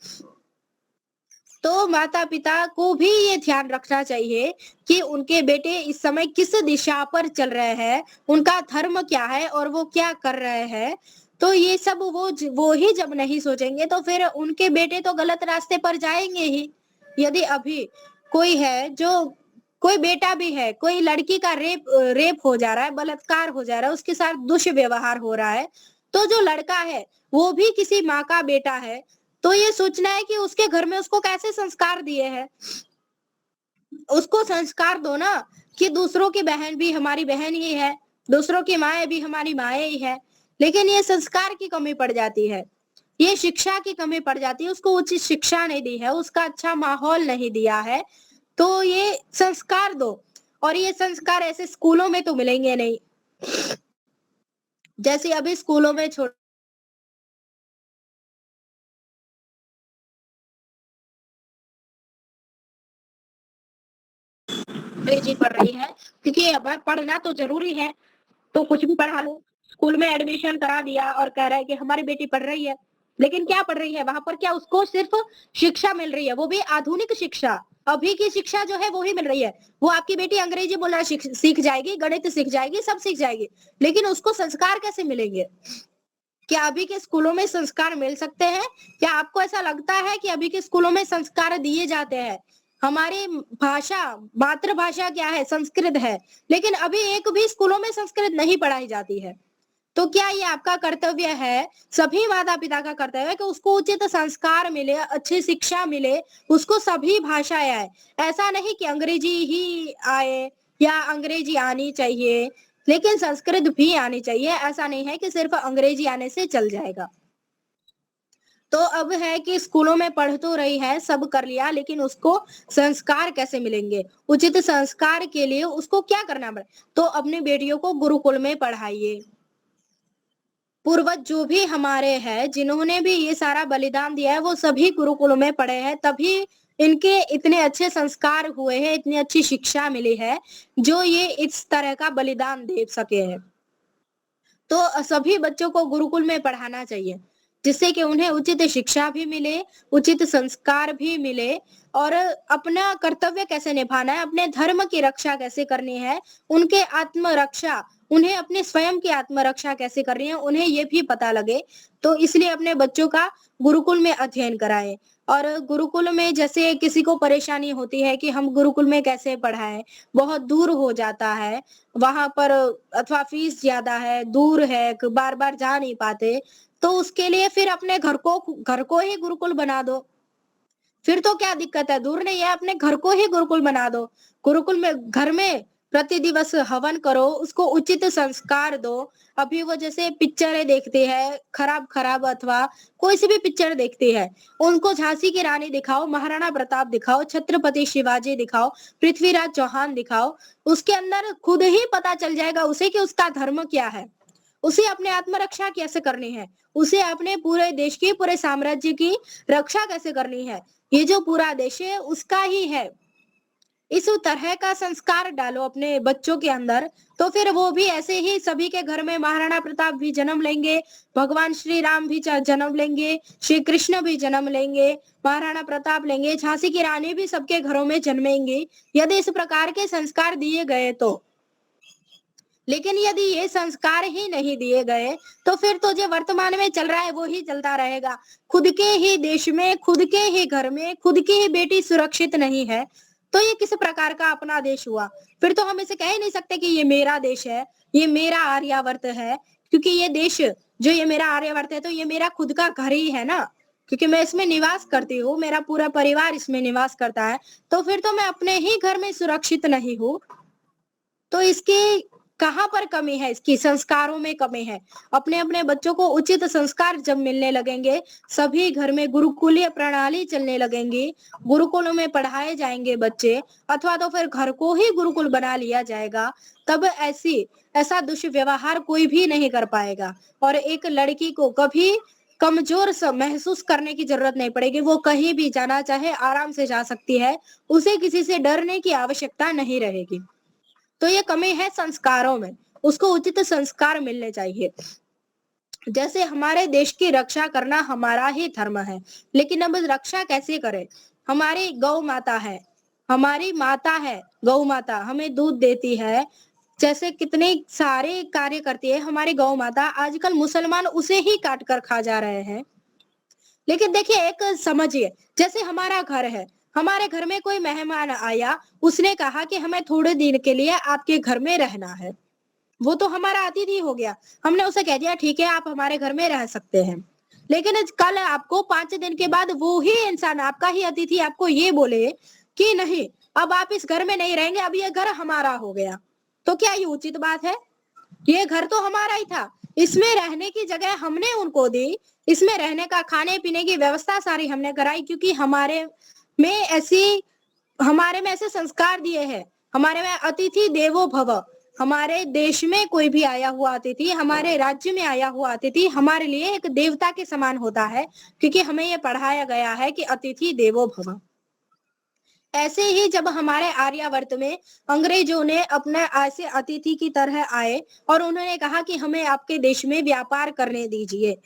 तो माता पिता को भी ये ध्यान रखना चाहिए कि उनके बेटे इस समय किस दिशा पर चल रहे हैं, उनका धर्म क्या है और वो क्या कर रहे हैं। तो ये सब वो ही जब नहीं सोचेंगे तो फिर उनके बेटे तो गलत रास्ते पर जाएंगे ही। यदि अभी कोई है, जो कोई बेटा भी है, कोई लड़की का रेप हो जा रहा है, बलात्कार हो जा रहा है, उसके साथ दुष्व्यवहार हो रहा है, तो जो लड़का है वो भी किसी माँ का बेटा है, तो ये सोचना है कि उसके घर में उसको कैसे संस्कार दिए हैं। उसको संस्कार दो ना कि दूसरों की बहन भी हमारी बहन ही है, दूसरों की माएँ भी हमारी माएँ ही है। लेकिन ये संस्कार की कमी पड़ जाती है, ये शिक्षा की कमी पड़ जाती है, उसको उचित शिक्षा नहीं दी है, उसका अच्छा माहौल नहीं दिया है। तो ये संस्कार दो, और ये संस्कार ऐसे स्कूलों में तो मिलेंगे नहीं। जैसे अभी स्कूलों में अंग्रेजी पढ़ रही है, क्योंकि अब पढ़ना तो जरूरी है, तो कुछ भी पढ़ा लो। स्कूल में एडमिशन करा दिया और कह रहा है कि हमारी बेटी पढ़ रही है, लेकिन क्या पढ़ रही है वहां पर? क्या उसको सिर्फ शिक्षा मिल रही है, वो भी आधुनिक शिक्षा, अभी की शिक्षा जो है वो ही मिल रही है। वो आपकी बेटी अंग्रेजी बोलना सीख जाएगी, गणित सीख जाएगी, सब सीख जाएगी, लेकिन उसको संस्कार कैसे मिलेंगे? क्या अभी के स्कूलों में संस्कार मिल सकते हैं? क्या आपको ऐसा लगता है कि अभी के स्कूलों में संस्कार दिए जाते हैं? हमारी भाषा, मातृभाषा क्या है? संस्कृत है, लेकिन अभी एक भी स्कूलों में संस्कृत नहीं पढ़ाई जाती है। तो क्या ये आपका कर्तव्य है, सभी माता पिता का कर्तव्य है कि उसको उचित संस्कार मिले, अच्छी शिक्षा मिले, उसको सभी भाषाएं आए। ऐसा नहीं कि अंग्रेजी ही आए या अंग्रेजी आनी चाहिए, लेकिन संस्कृत भी आनी चाहिए। ऐसा नहीं है कि सिर्फ अंग्रेजी आने से चल जाएगा। तो अब है कि स्कूलों में पढ़ तो रही है, सब कर लिया, लेकिन उसको संस्कार कैसे मिलेंगे? उचित संस्कार के लिए उसको क्या करना पड़े? तो अपनी बेटियों को गुरुकुल में पढ़ाइए। पूर्वज जो भी हमारे हैं, जिन्होंने भी ये सारा बलिदान दिया है, वो सभी गुरुकुलों में पढ़े हैं, तभी इनके इतने अच्छे संस्कार हुए हैं, इतनी अच्छी शिक्षा मिली है, जो ये इस तरह का बलिदान दे सके हैं। तो सभी बच्चों को गुरुकुल में पढ़ाना चाहिए, जिससे कि उन्हें उचित शिक्षा भी मिले, उचित संस्कार भी मिले और अपना कर्तव्य कैसे निभाना है, अपने धर्म की रक्षा कैसे करनी है, उनके आत्मरक्षा, उन्हें अपने स्वयं की आत्मरक्षा कैसे करनी है, उन्हें ये भी पता लगे। तो इसलिए अपने बच्चों का गुरुकुल में अध्ययन कराएं। और गुरुकुल में जैसे किसी को परेशानी होती है कि हम गुरुकुल में कैसे पढ़ाएं, बहुत दूर हो जाता है वहां पर, अथवा फीस ज्यादा है, दूर है, बार बार जा नहीं पाते, तो उसके लिए फिर अपने घर को ही गुरुकुल बना दो। फिर तो क्या दिक्कत है, दूर नहीं है, अपने घर को ही गुरुकुल बना दो। गुरुकुल में घर में प्रति दिवस हवन करो, उसको उचित संस्कार दो। अभी वो जैसे पिक्चरें देखते हैं खराब खराब, अथवा कोई सी भी पिक्चर देखती है, उनको झांसी की रानी दिखाओ, महाराणा प्रताप दिखाओ, छत्रपति शिवाजी दिखाओ, पृथ्वीराज चौहान दिखाओ। उसके अंदर खुद ही पता चल जाएगा उसे कि उसका धर्म क्या है, उसे अपने आत्मरक्षा कैसे करनी है, उसे अपने पूरे देश की, पूरे साम्राज्य की रक्षा कैसे करनी है। ये जो पूरा देश है उसका ही है। इस तरह का संस्कार डालो अपने बच्चों के अंदर, तो फिर वो भी ऐसे ही सभी के घर में महाराणा प्रताप भी जन्म लेंगे, भगवान श्री राम भी जन्म लेंगे, श्री कृष्ण भी जन्म लेंगे, महाराणा प्रताप लेंगे, झांसी की रानी भी सबके घरों में जन्मेंगे, यदि इस प्रकार के संस्कार दिए गए तो। लेकिन यदि ये संस्कार ही नहीं दिए गए, तो फिर तो जो वर्तमान में चल रहा है वो ही चलता रहेगा। खुद के ही देश में, खुद के ही घर में, खुद की ही बेटी सुरक्षित नहीं है, तो ये किस प्रकार का अपना देश हुआ? फिर तो हम इसे कह ही नहीं सकते कि ये मेरा देश है, ये मेरा आर्यावर्त है, क्योंकि ये देश जो ये मेरा आर्यावर्त है, तो ये मेरा खुद का घर ही है ना, क्योंकि मैं इसमें निवास करती हूँ, मेरा पूरा परिवार इसमें निवास करता है, तो फिर तो मैं अपने ही घर में सुरक्षित नहीं हूँ। तो इसकी कहाँ पर कमी है? इसकी संस्कारों में कमी है। अपने अपने बच्चों को उचित संस्कार जब मिलने लगेंगे, सभी घर में गुरुकुलीय प्रणाली चलने लगेंगी, गुरुकुलों में पढ़ाए जाएंगे बच्चे, अथवा तो फिर घर को ही गुरुकुल बना लिया जाएगा, तब ऐसा दुष्व्यवहार कोई भी नहीं कर पाएगा। और एक लड़की को कभी कमजोर महसूस करने की जरूरत नहीं पड़ेगी, वो कहीं भी जाना चाहे आराम से जा सकती है, उसे किसी से डरने की आवश्यकता नहीं रहेगी। तो ये कमी है संस्कारों में, उसको उचित संस्कार मिलने चाहिए। जैसे हमारे देश की रक्षा करना हमारा ही धर्म है, लेकिन अब रक्षा कैसे करें? हमारी गौ माता है, हमारी माता है, गौ माता हमें दूध देती है, जैसे कितने सारे कार्य करती है हमारी गौ माता। आजकल मुसलमान उसे ही काट कर खा जा रहे हैं। लेकिन देखिए, एक समझिए, जैसे हमारा घर है, हमारे घर में कोई मेहमान आया, उसने कहा कि हमें थोड़े दिन के लिए आपके घर में रहना है, वो तो हमारा अतिथि हो गया। हमने उसे कह दिया ठीक है, आप हमारे घर में रह सकते हैं। लेकिन कल आपको 5 दिन के बाद वो ही इंसान, आपका ही अतिथि, आपको ये बोले कि नहीं, अब आप इस घर में नहीं रहेंगे, अब ये घर हमारा हो गया, तो क्या ये उचित बात है? ये घर तो हमारा ही था, इसमें रहने की जगह हमने उनको दी, इसमें रहने का, खाने पीने की व्यवस्था सारी हमने कराई, क्योंकि हमारे में ऐसे संस्कार दिए हैं। हमारे में अतिथि देवो भव, हमारे देश में कोई भी आया हुआ अतिथि, हमारे राज्य में आया हुआ अतिथि हमारे लिए एक देवता के समान होता है, क्योंकि हमें ये पढ़ाया गया है कि अतिथि देवो भव। ऐसे ही जब हमारे आर्यावर्त में अंग्रेजों ने अपने ऐसे अतिथि की तरह आए और उन्होंने कहा कि हमें आपके देश में व्यापार करने दीजिए,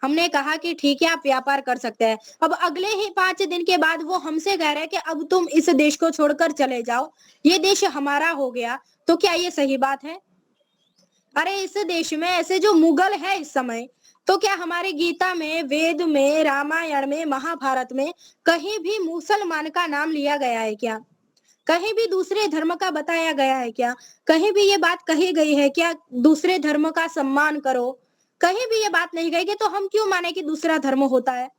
हमने कहा कि ठीक है, आप व्यापार कर सकते हैं। अब अगले ही 5 दिन के बाद वो हमसे कह रहे हैं कि अब तुम इस देश को छोड़कर चले जाओ, ये देश हमारा हो गया। तो क्या ये सही बात है? अरे इस देश में ऐसे जो मुगल है इस समय, तो क्या हमारे गीता में, वेद में, रामायण में, महाभारत में कहीं भी मुसलमान का नाम लिया गया है क्या? कहीं भी दूसरे धर्म का बताया गया है क्या? कहीं भी ये बात कही गई है क्या, दूसरे धर्म का सम्मान करो? कहीं भी ये बात नहीं गई कि तो हम क्यों माने कि दूसरा धर्म होता है?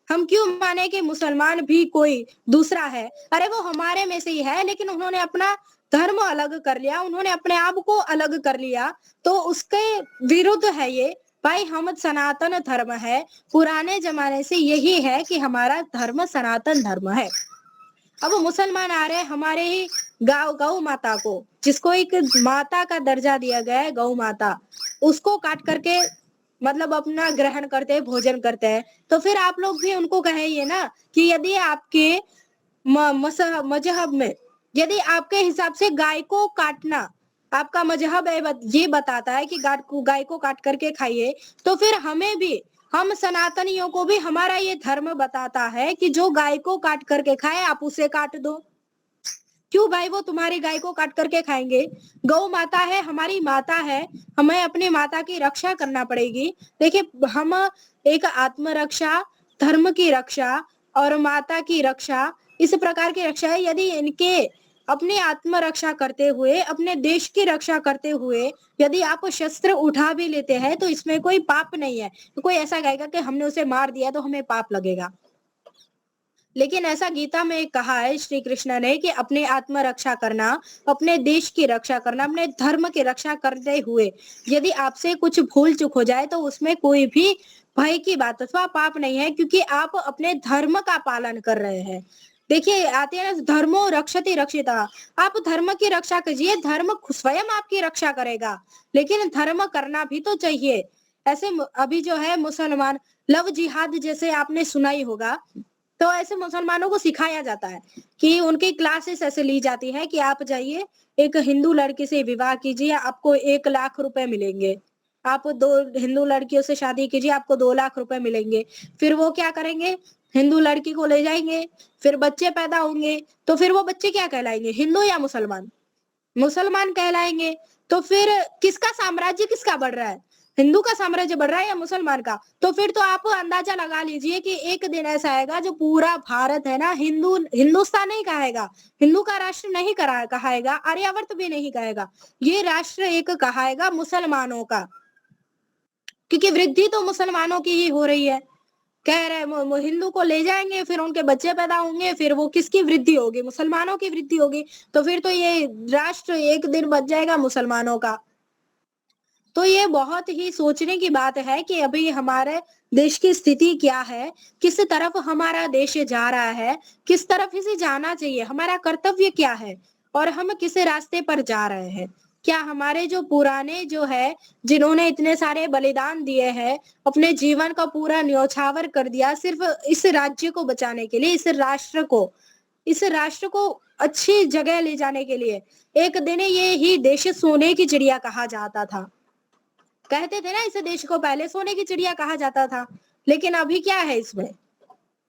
हम क्यों माने कि मुसलमान भी कोई दूसरा है? अरे वो हमारे में से ही है, लेकिन उन्होंने अपना धर्म अलग कर लिया, उन्होंने अपने आप को अलग कर लिया, तो उसके विरुद्ध है ये। भाई हम सनातन धर्म है, पुराने जमाने से यही है कि हमारा धर्म सनातन धर्म है। अब मुसलमान आ रहे हैं हमारे ही गौ माता को, जिसको एक माता का दर्जा दिया गया है, गौ माता, उसको काट करके मतलब अपना ग्रहण करते हैं, भोजन करते हैं। तो फिर आप लोग भी उनको कहिए ना कि यदि आपके मजहब में, यदि आपके हिसाब से गाय को काटना आपका मजहब ये बताता है कि गाय को काट करके खाइए, तो फिर हमें भी, हम सनातनियों को भी हमारा ये धर्म बताता है कि जो गाय को काट करके खाए आप उसे काट दो। क्यों भाई वो तुम्हारी गाय को काट करके खाएंगे? गौ माता है, हमारी माता है, हमें अपनी माता की रक्षा करना पड़ेगी। देखिए हम एक आत्मरक्षा, धर्म की रक्षा और माता की रक्षा, इस प्रकार की रक्षा है। यदि इनके अपनी आत्मरक्षा करते हुए, अपने देश की रक्षा करते हुए यदि आप शस्त्र उठा भी लेते हैं तो इसमें कोई पाप नहीं है। तो कोई ऐसा कहेगा कि हमने उसे मार दिया तो हमें पाप लगेगा, लेकिन ऐसा गीता में कहा है श्री कृष्ण ने कि अपने आत्मरक्षा करना, अपने देश की रक्षा करना, अपने धर्म की रक्षा करते हुए यदि आपसे कुछ भूल चूक हो जाए तो उसमें कोई भी भय की बात अथवा पाप नहीं है, क्योंकि आप अपने धर्म का पालन कर रहे हैं। देखिए आते हैं ना, धर्मो रक्षति रक्षिता, आप धर्म की रक्षा कीजिए, धर्म स्वयं आपकी रक्षा करेगा, लेकिन धर्म करना भी तो चाहिए। ऐसे अभी जो है मुसलमान लव जिहाद जैसे आपने सुना ही होगा, तो ऐसे मुसलमानों को सिखाया जाता है कि उनकी क्लासेस ऐसे ली जाती है कि आप जाइए एक हिंदू लड़की से विवाह कीजिए, आपको 1 लाख रुपए मिलेंगे। आप 2 हिंदू लड़कियों से शादी कीजिए, आपको 2 लाख रुपए मिलेंगे। फिर वो क्या करेंगे, हिंदू लड़की को ले जाएंगे, फिर बच्चे पैदा होंगे, तो फिर वो बच्चे क्या कहलाएंगे, हिंदू या मुसलमान? मुसलमान कहलाएंगे। तो फिर किसका साम्राज्य किसका बढ़ रहा है, हिंदू का साम्राज्य बढ़ रहा है या मुसलमान का? तो फिर तो आप अंदाजा लगा लीजिए कि एक दिन ऐसा आएगा जो पूरा भारत है ना, हिंदुस्तान नहीं कहेगा, हिंदू का राष्ट्र नहीं कहेगा, आर्यावर्त भी नहीं कहेगा, ये राष्ट्र एक कहेगा मुसलमानों का, क्योंकि वृद्धि तो मुसलमानों की ही हो रही है। कह रहे हिंदू को ले जाएंगे, फिर उनके बच्चे पैदा होंगे, फिर वो किसकी वृद्धि होगी, मुसलमानों की वृद्धि होगी। तो फिर तो ये राष्ट्र एक दिन बच जाएगा मुसलमानों का। तो ये बहुत ही सोचने की बात है कि अभी हमारे देश की स्थिति क्या है, किस तरफ हमारा देश जा रहा है, किस तरफ इसे जाना चाहिए, हमारा कर्तव्य क्या है और हम किस रास्ते पर जा रहे हैं। क्या हमारे जो पुराने जो है, जिन्होंने इतने सारे बलिदान दिए हैं, अपने जीवन का पूरा न्योछावर कर दिया सिर्फ इस राज्य को बचाने के लिए, इस राष्ट्र को अच्छी जगह ले जाने के लिए। एक दिन ये ही देश सोने की चिड़िया कहा जाता था, कहते थे ना इस देश को पहले सोने की चिड़िया कहा जाता था, लेकिन अभी क्या है इसमें,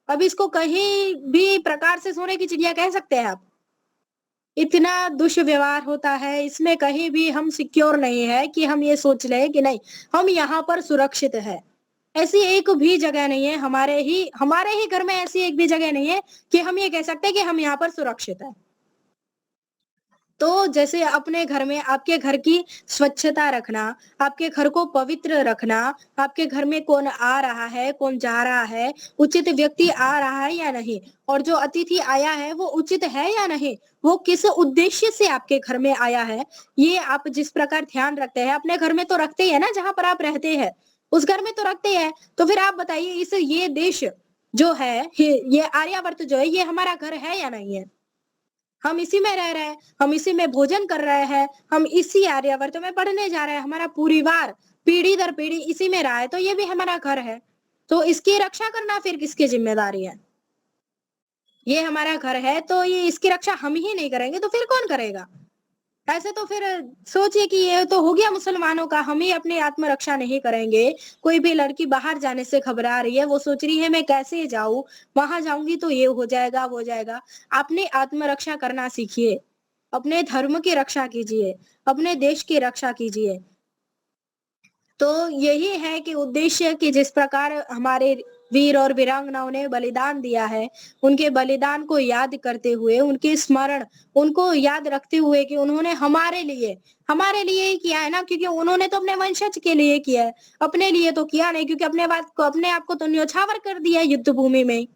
अब इसको कहीं भी प्रकार से सोने की चिड़िया कह सकते हैं आप? इतना दुष्व्यवहार होता है इसमें, कहीं भी हम सिक्योर नहीं है कि हम ये सोच ले कि नहीं हम यहाँ पर सुरक्षित है। ऐसी एक भी जगह नहीं है, हमारे ही घर में ऐसी एक भी जगह नहीं है कि हम ये कह सकते हैं कि हम यहाँ पर सुरक्षित है। तो जैसे अपने घर में आपके घर की स्वच्छता रखना, आपके घर को पवित्र रखना, आपके घर में कौन आ रहा है, कौन जा रहा है, उचित व्यक्ति आ रहा है या नहीं, और जो अतिथि आया है वो उचित है या नहीं, वो किस उद्देश्य से आपके घर में आया है, ये आप जिस प्रकार ध्यान रखते हैं अपने घर में तो रखते ही है ना, जहां पर आप रहते हैं उस घर में तो रखते हैं। तो फिर आप बताइए ये देश जो है, ये आर्यावर्त जो है, ये हमारा घर है या नहीं है? हम इसी में रह रहे हैं, हम इसी में भोजन कर रहे हैं, हम इसी आर्यावर्त में पढ़ने जा रहे हैं, हमारा परिवार पीढ़ी दर पीढ़ी इसी में रहा है, तो ये भी हमारा घर है। तो इसकी रक्षा करना फिर किसकी जिम्मेदारी है? ये हमारा घर है तो ये इसकी रक्षा हम ही नहीं करेंगे तो फिर कौन करेगा? ऐसे तो फिर सोचिए कि ये तो हो गया मुसलमानों का, हम ही अपनी आत्मरक्षा नहीं करेंगे। कोई भी लड़की बाहर जाने से घबरा रही है, वो सोच रही है मैं कैसे जाऊं, वहां जाऊंगी तो ये हो जाएगा वो हो जाएगा। अपनी आत्मरक्षा करना सीखिए, अपने धर्म की रक्षा कीजिए, अपने देश की रक्षा कीजिए। तो यही है कि उद्देश्य कि जिस प्रकार हमारे वीर और वीरांगनाओं ने बलिदान दिया है, उनके बलिदान को याद करते हुए, उनके स्मरण, उनको याद रखते हुए कि उन्होंने हमारे लिए ही किया है ना, क्योंकि उन्होंने तो अपने वंशज के लिए किया है, अपने लिए तो किया नहीं, क्योंकि अपने आप को तो न्योछावर कर दिया युद्ध भूमि में।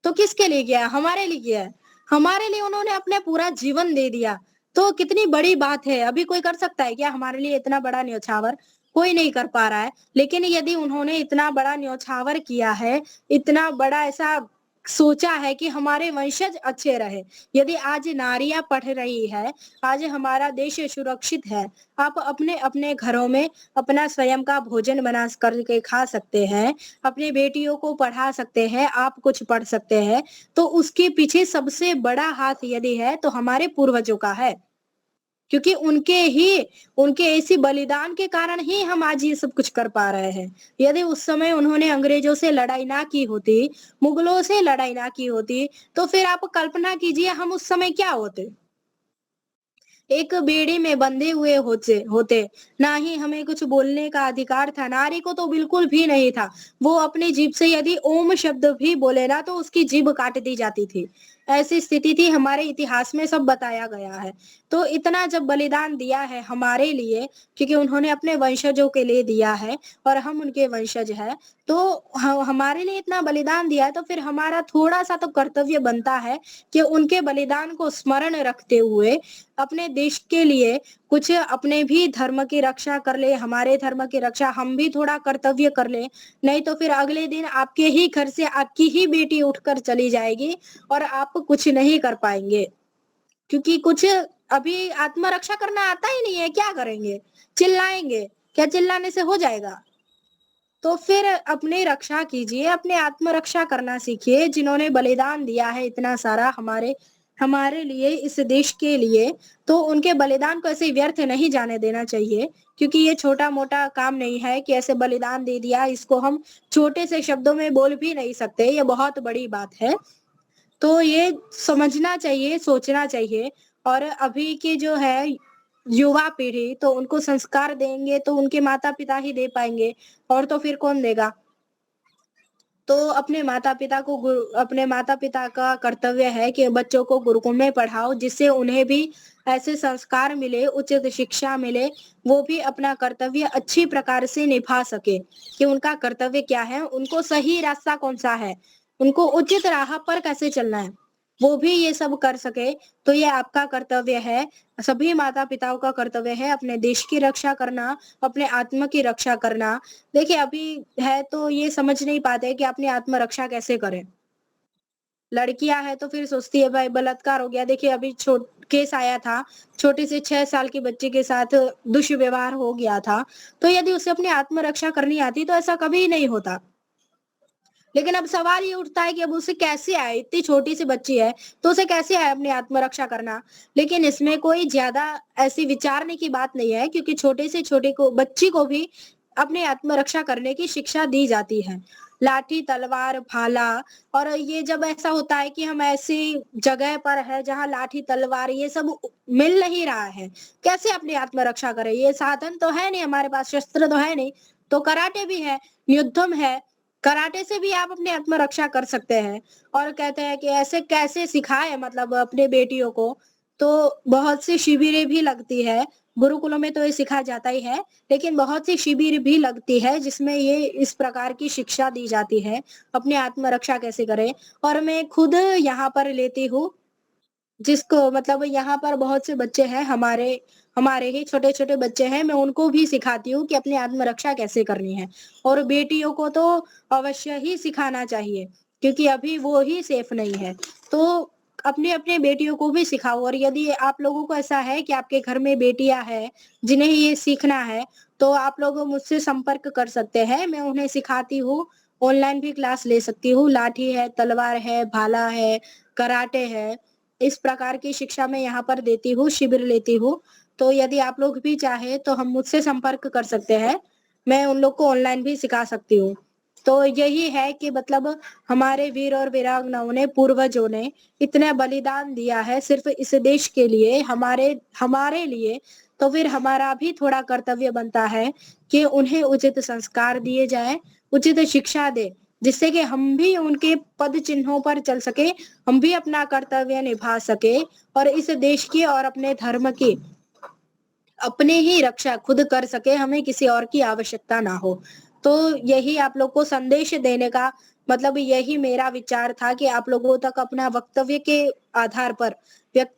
तो किसके लिए किया है? हमारे लिए किया है। हमारे लिए उन्होंने अपने पूरा जीवन दे दिया, तो कितनी बड़ी बात है। अभी कोई कर सकता है क्या हमारे लिए इतना बड़ा न्योछावर? कोई नहीं कर पा रहा है। लेकिन यदि उन्होंने इतना बड़ा न्योछावर किया है, इतना बड़ा ऐसा सोचा है कि हमारे वंशज अच्छे रहे। यदि आज नारियां पढ़ रही है, आज हमारा देश सुरक्षित है, आप अपने-अपने घरों में अपना स्वयं का भोजन बना करके खा सकते हैं, अपनी बेटियों को पढ़ा सकते हैं, आप कुछ पढ़ सकते हैं, तो उसके पीछे सबसे बड़ा हाथ यदि है तो हमारे पूर्वजों का है। क्योंकि उनके ऐसी बलिदान के कारण ही हम आज ये सब कुछ कर पा रहे हैं। यदि उस समय उन्होंने अंग्रेजों से लड़ाई ना की होती, मुगलों से लड़ाई ना की होती, तो फिर आप कल्पना कीजिए हम उस समय क्या होते? एक बेड़े में बंधे हुए होते, ना ही हमें कुछ बोलने का अधिकार था, नारी को तो बिल्कुल भी नहीं था। वो अपनी जीभ से यदि ओम शब्द भी बोले ना तो उसकी जीभ काट दी जाती थी। ऐसी स्थिति थी, हमारे इतिहास में सब बताया गया है। तो इतना जब बलिदान दिया है हमारे लिए, क्योंकि उन्होंने अपने वंशजों के लिए दिया है और हम उनके वंशज हैं, तो हमारे लिए इतना बलिदान दिया है तो फिर हमारा थोड़ा-सा तो कर्तव्य बनता है कि उनके बलिदान को स्मरण रखते हुए अपने देश के लिए कुछ अपने भी धर्म की रक्षा कर ले, हमारे धर्म की रक्षा हम भी थोड़ा कर्तव्य कर लें। नहीं तो फिर अगले दिन आपके ही घर से आपकी ही बेटी उठकर चली जाएगी और आप कुछ नहीं कर पाएँगे। क्योंकि कुछ अभी आत्मरक्षा करना आता ही नहीं है, क्या करेंगे? चिल्लाएँगे, क्या चिल्लाने से हो जाएगा? तो फिर अपनी रक्षा कीजिए, अपने आत्मरक्षा करना सीखिए, जिन्होंने बलिदान दिया है इतना सारा हमारे हमारे लिए, इस देश के लिए, तो उनके बलिदान को ऐसे व्यर्थ नहीं जाने देना चाहिए, क्योंकि ये छोटा-मोटा काम नहीं है कि ऐसे बलिदान दे दिया, इसको हम छोटे से शब्दों में बोल भी नहीं सकते, ये बहुत बड़ी बात है। तो ये समझना चाहिए, सोचना चाहिए और अभी की जो है युवा पीढ़ी तो उनको संस्कार देंगे तो उनके माता-पिता ही दे पाएँगे और तो फिर कौन देगा? तो अपने माता-पिता का कर्तव्य है कि बच्चों को गुरुकुल में पढ़ाओ जिससे उन्हें भी ऐसे संस्कार मिले, उचित शिक्षा मिले, वो भी अपना कर्तव्य अच्छी प्रकार से निभा सके कि उनका कर्तव्य क्या है, उनको सही रास्ता कौन-सा है, उनको उचित राह पर कैसे चलना है, वो भी ये सब कर सके, तो ये आपका कर्तव्य है, सभी माता-पिताओं का कर्तव्य है अपने देश की रक्षा करना, अपने आत्मा की रक्षा करना। देखिए अभी है तो ये समझ नहीं पाते कि अपनी आत्मरक्षा कैसे करें। लड़कियां हैं तो फिर सोचती है भाई बलात्कार हो गया। देखिए अभी छोट केस आया था, छोटे से 6 साल की बच्ची के साथ दुष्व्यवहार हो गया था। तो यदि उसे अपनी आत्मरक्षा करनी आती तो ऐसा कभी नहीं होता। लेकिन अब सवाल ये उठता है कि अब उसे कैसे आए? इतनी छोटी सी बच्ची है, तो उसे कैसे आए अपनी आत्मरक्षा करना? लेकिन इसमें कोई ज़्यादा ऐसी विचारने की बात नहीं है क्योंकि छोटे से छोटे को बच्ची को भी अपनी आत्मरक्षा करने की शिक्षा दी जाती है। लाठी, तलवार, भाला और ये जब ऐसा होता है कि हम ऐसी जगह पर है जहाँ लाठी, तलवार ये सब मिल नहीं रहा है, कैसे अपनी आत्मरक्षा करें? ये साधन तो है नहीं हमारे पास, शस्त्र तो है नहीं, तो कराटे भी है, युद्धम है, कराटे से भी आप अपनी आत्मरक्षा कर सकते हैं और कहते हैं कि ऐसे कैसे सिखाएँ मतलब अपने बेटियों को, तो बहुत सी शिविरें भी लगती है, गुरुकुलों में तो ये सिखाया जाता ही है, लेकिन बहुत सी शिविर भी लगती है जिसमें ये इस प्रकार की शिक्षा दी जाती है, अपनी आत्मरक्षा कैसे करें और मैं खुद यहाँ पर लेती हूँ जिसको मतलब यहाँ पर बहुत से बच्चे हैं हमारे हमारे ही छोटे-छोटे बच्चे हैं, मैं उनको भी सिखाती हूँ कि अपनी आत्मरक्षा कैसे करनी है। और बेटियों को तो अवश्य ही सिखाना चाहिए, क्योंकि अभी वो ही सेफ नहीं है। तो अपनी-अपनी बेटियों को भी सिखाओ और यदि आप लोगों को ऐसा है कि आपके घर में बेटियाँ हैं, जिन्हें ये सीखना है, तो आप लोग मुझसे संपर्क कर सकते हैं, मैं उन्हें सिखाती हूँ, ऑनलाइन भी क्लास ले सकती हूँ, लाठी है, तलवार है, भाला है, कराटे है। इस प्रकार की शिक्षा मैं यहाँ पर देती हूँ, शिविर लेती हूँ। तो यदि आप लोग भी चाहें तो हम मुझसे संपर्क कर सकते हैं। मैं उन लोग को ऑनलाइन भी सिखा सकती हूँ। तो यही है कि मतलब हमारे वीर और वीरांगनाओं ने, पूर्वजों ने इतना बलिदान दिया है सिर्फ़ इस देश के लिए, हमारे हमारे लिए, तो फिर हमारा भी थोड़ा कर्तव्य बनता है कि उन्हें उचित संस्कार दिए जाएँ, उचित शिक्षा दें, जिससे कि हम भी उनके पद चिन्हों पर चल सकें, हम भी अपना कर्तव्य निभा सकें और इस देश की और अपने धर्म की अपने ही रक्षा खुद कर सके, हमें किसी और की आवश्यकता ना हो। तो यही आप लोग को संदेश देने का मतलब यही मेरा विचार था कि आप लोगों तक अपना वक्तव्य के आधार पर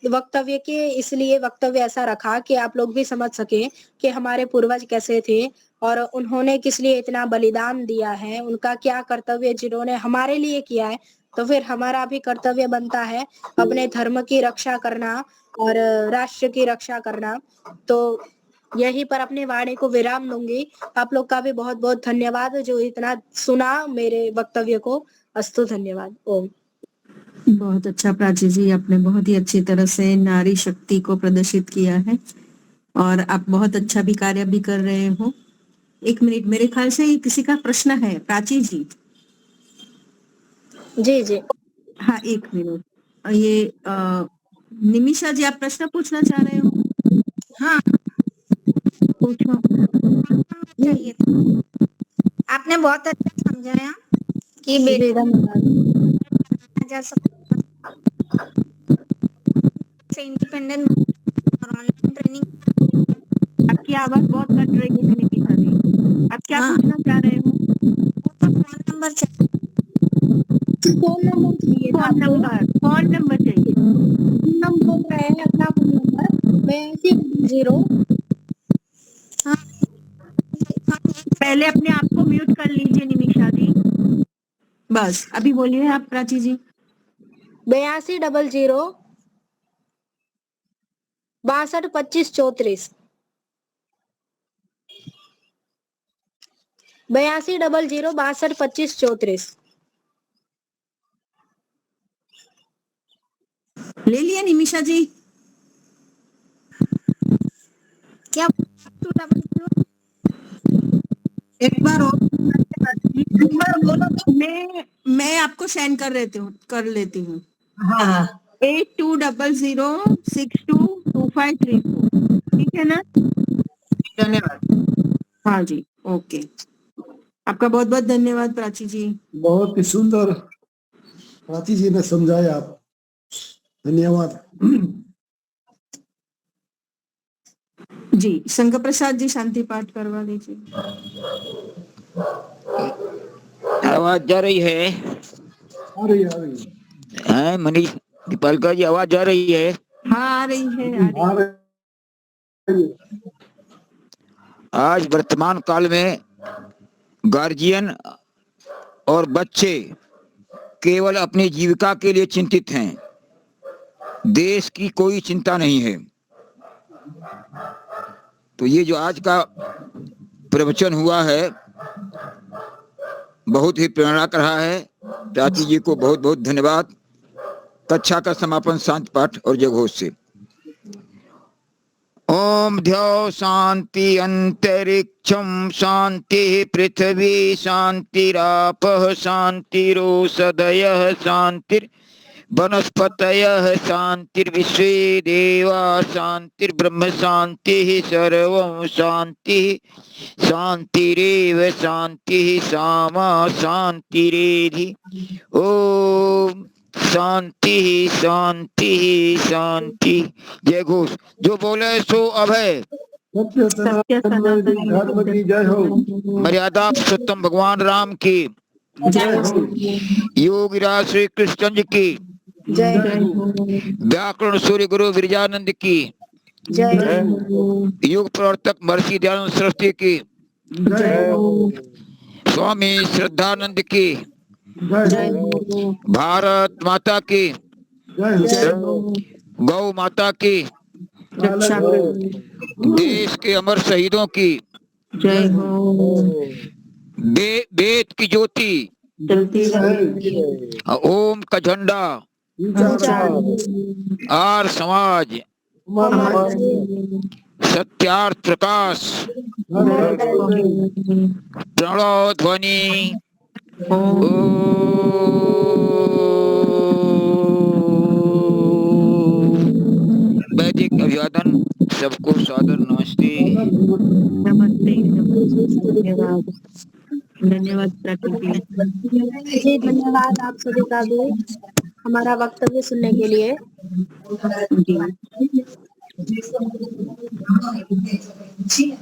वक्तव्य के इसलिए वक्तव्य ऐसा रखा कि आप लोग भी समझ सके कि हमारे पूर्वज कैसे थे और उन्होंने किस लिए इतना बलिदान दिया है, उनका क्या कर्तव्य जिन्होंने हमारे लिए किया है। तो फिर हमारा भी कर्तव्य बनता है अपने धर्म की रक्षा करना और राष्ट्र की रक्षा करना। तो यहीं पर अपनी वाणी को विराम दूंगी। आप लोग का भी बहुत बहुत धन्यवाद जो इतना सुना मेरे वक्तव्य को। अस्तु, धन्यवाद। ओम। बहुत अच्छा प्राची जी, आपने बहुत ही अच्छी तरह से नारी शक्ति को प्रदर्शित किया है और आप बहुत अच्छा भी कार्य भी कर रहे हो। एक मिनट, मेरे ख्याल से ये किसी का प्रश्न है प्राची जी। जी जी। हाँ, एक मिनट। ये निमिषा जी, आप प्रश्न पूछना चाह रहे हो? हाँ, पूछो। चाहिए था। आपने बहुत अच्छा समझाया कि जी, बेटा धन्यवाद। जा सकता से इंडिपेंडेंट और ऑनलाइन ट्रेनिंग। आपकी आवाज बहुत कट रही है निमिषा जी। आप क्या हाँ। पूछना चाह रहे हो? फोन नंबर चाहिए। फोन नंबर चाहिए था आपको? फोन नंबर चाहिए। हम बोल रहे हैं अपना फोन नंबर 8200। हाँ, पहले अपने आप को म्यूट कर लीजिए निमिषा जी। बस अभी बोलिए आप प्राची जी। 8200 62 25 34। 8200 62 25 34। ले लिया निमिषा जी? क्या 200? एक बार और बोलो। मैं आपको सेंड कर लेती हूँ। हाँ 8200622534। ठीक है ना? धन्यवाद। हाँ जी, ओके। आपका बहुत बहुत धन्यवाद प्राची जी। बहुत ही सुंदर प्राची जी ने समझाया। आप धन्यवाद। जी, शंकर प्रसाद जी शांति पाठ करवा दीजिए। आवाज जा रही है? आ रही है। हैं मनीष दीपालका जी, आवाज जा रही है? हाँ, आ रही है। आ रही है। आज वर्तमान काल में गार्जियन और बच्चे केवल अपनी जीविका के लिए चिंतित हैं, देश की कोई चिंता नहीं है। तो ये जो आज का प्रवचन हुआ है बहुत ही प्रेरणा कर रहा है। प्राची जी को बहुत बहुत धन्यवाद। कक्षा का समापन शांति पाठ और जयघोष से। ओम ध्यान शांति अंतरिक्षम शांति पृथ्वी शांतिरापः शांतिरोषधयः शांतिर वनस्पतयः शांतिर्विश्वे देवा शांतिर्ब्रह्म शांतिः सर्वं शांतिः शांतिरेव शांतिः सामा शांतिरेधि। ओम शांति शांति शांति। जय घोष। जो बोले सो अभय। सत्य सनातन धर्म की जय हो। मर्यादा पुरुषोत्तम भगवान राम की जय हो। योगीराज श्री कृष्ण जी की जय व्याकरण सूर्य गुरु विरजानंद की जय युग प्रवर्तक महर्षि दयानंद सरस्वती की जय हो। स्वामी श्रद्धानंद की जय हो। भारत माता की जय हो। गौ माता की रक्षा करो। देश के अमर शहीदों की जय हो। वेद की ज्योति चलती रहे। ओम का झंडा आर समाज सत्यार्थ प्रकाश प्रणव ध्वनि वैदिक अभिवादन। सबको सादर नमस्ते। नमस्ते। धन्यवाद। धन्यवाद प्राची जी। जी, धन्यवाद आप सभी का भी हमारा वक्तव्य सुनने के लिए। जी।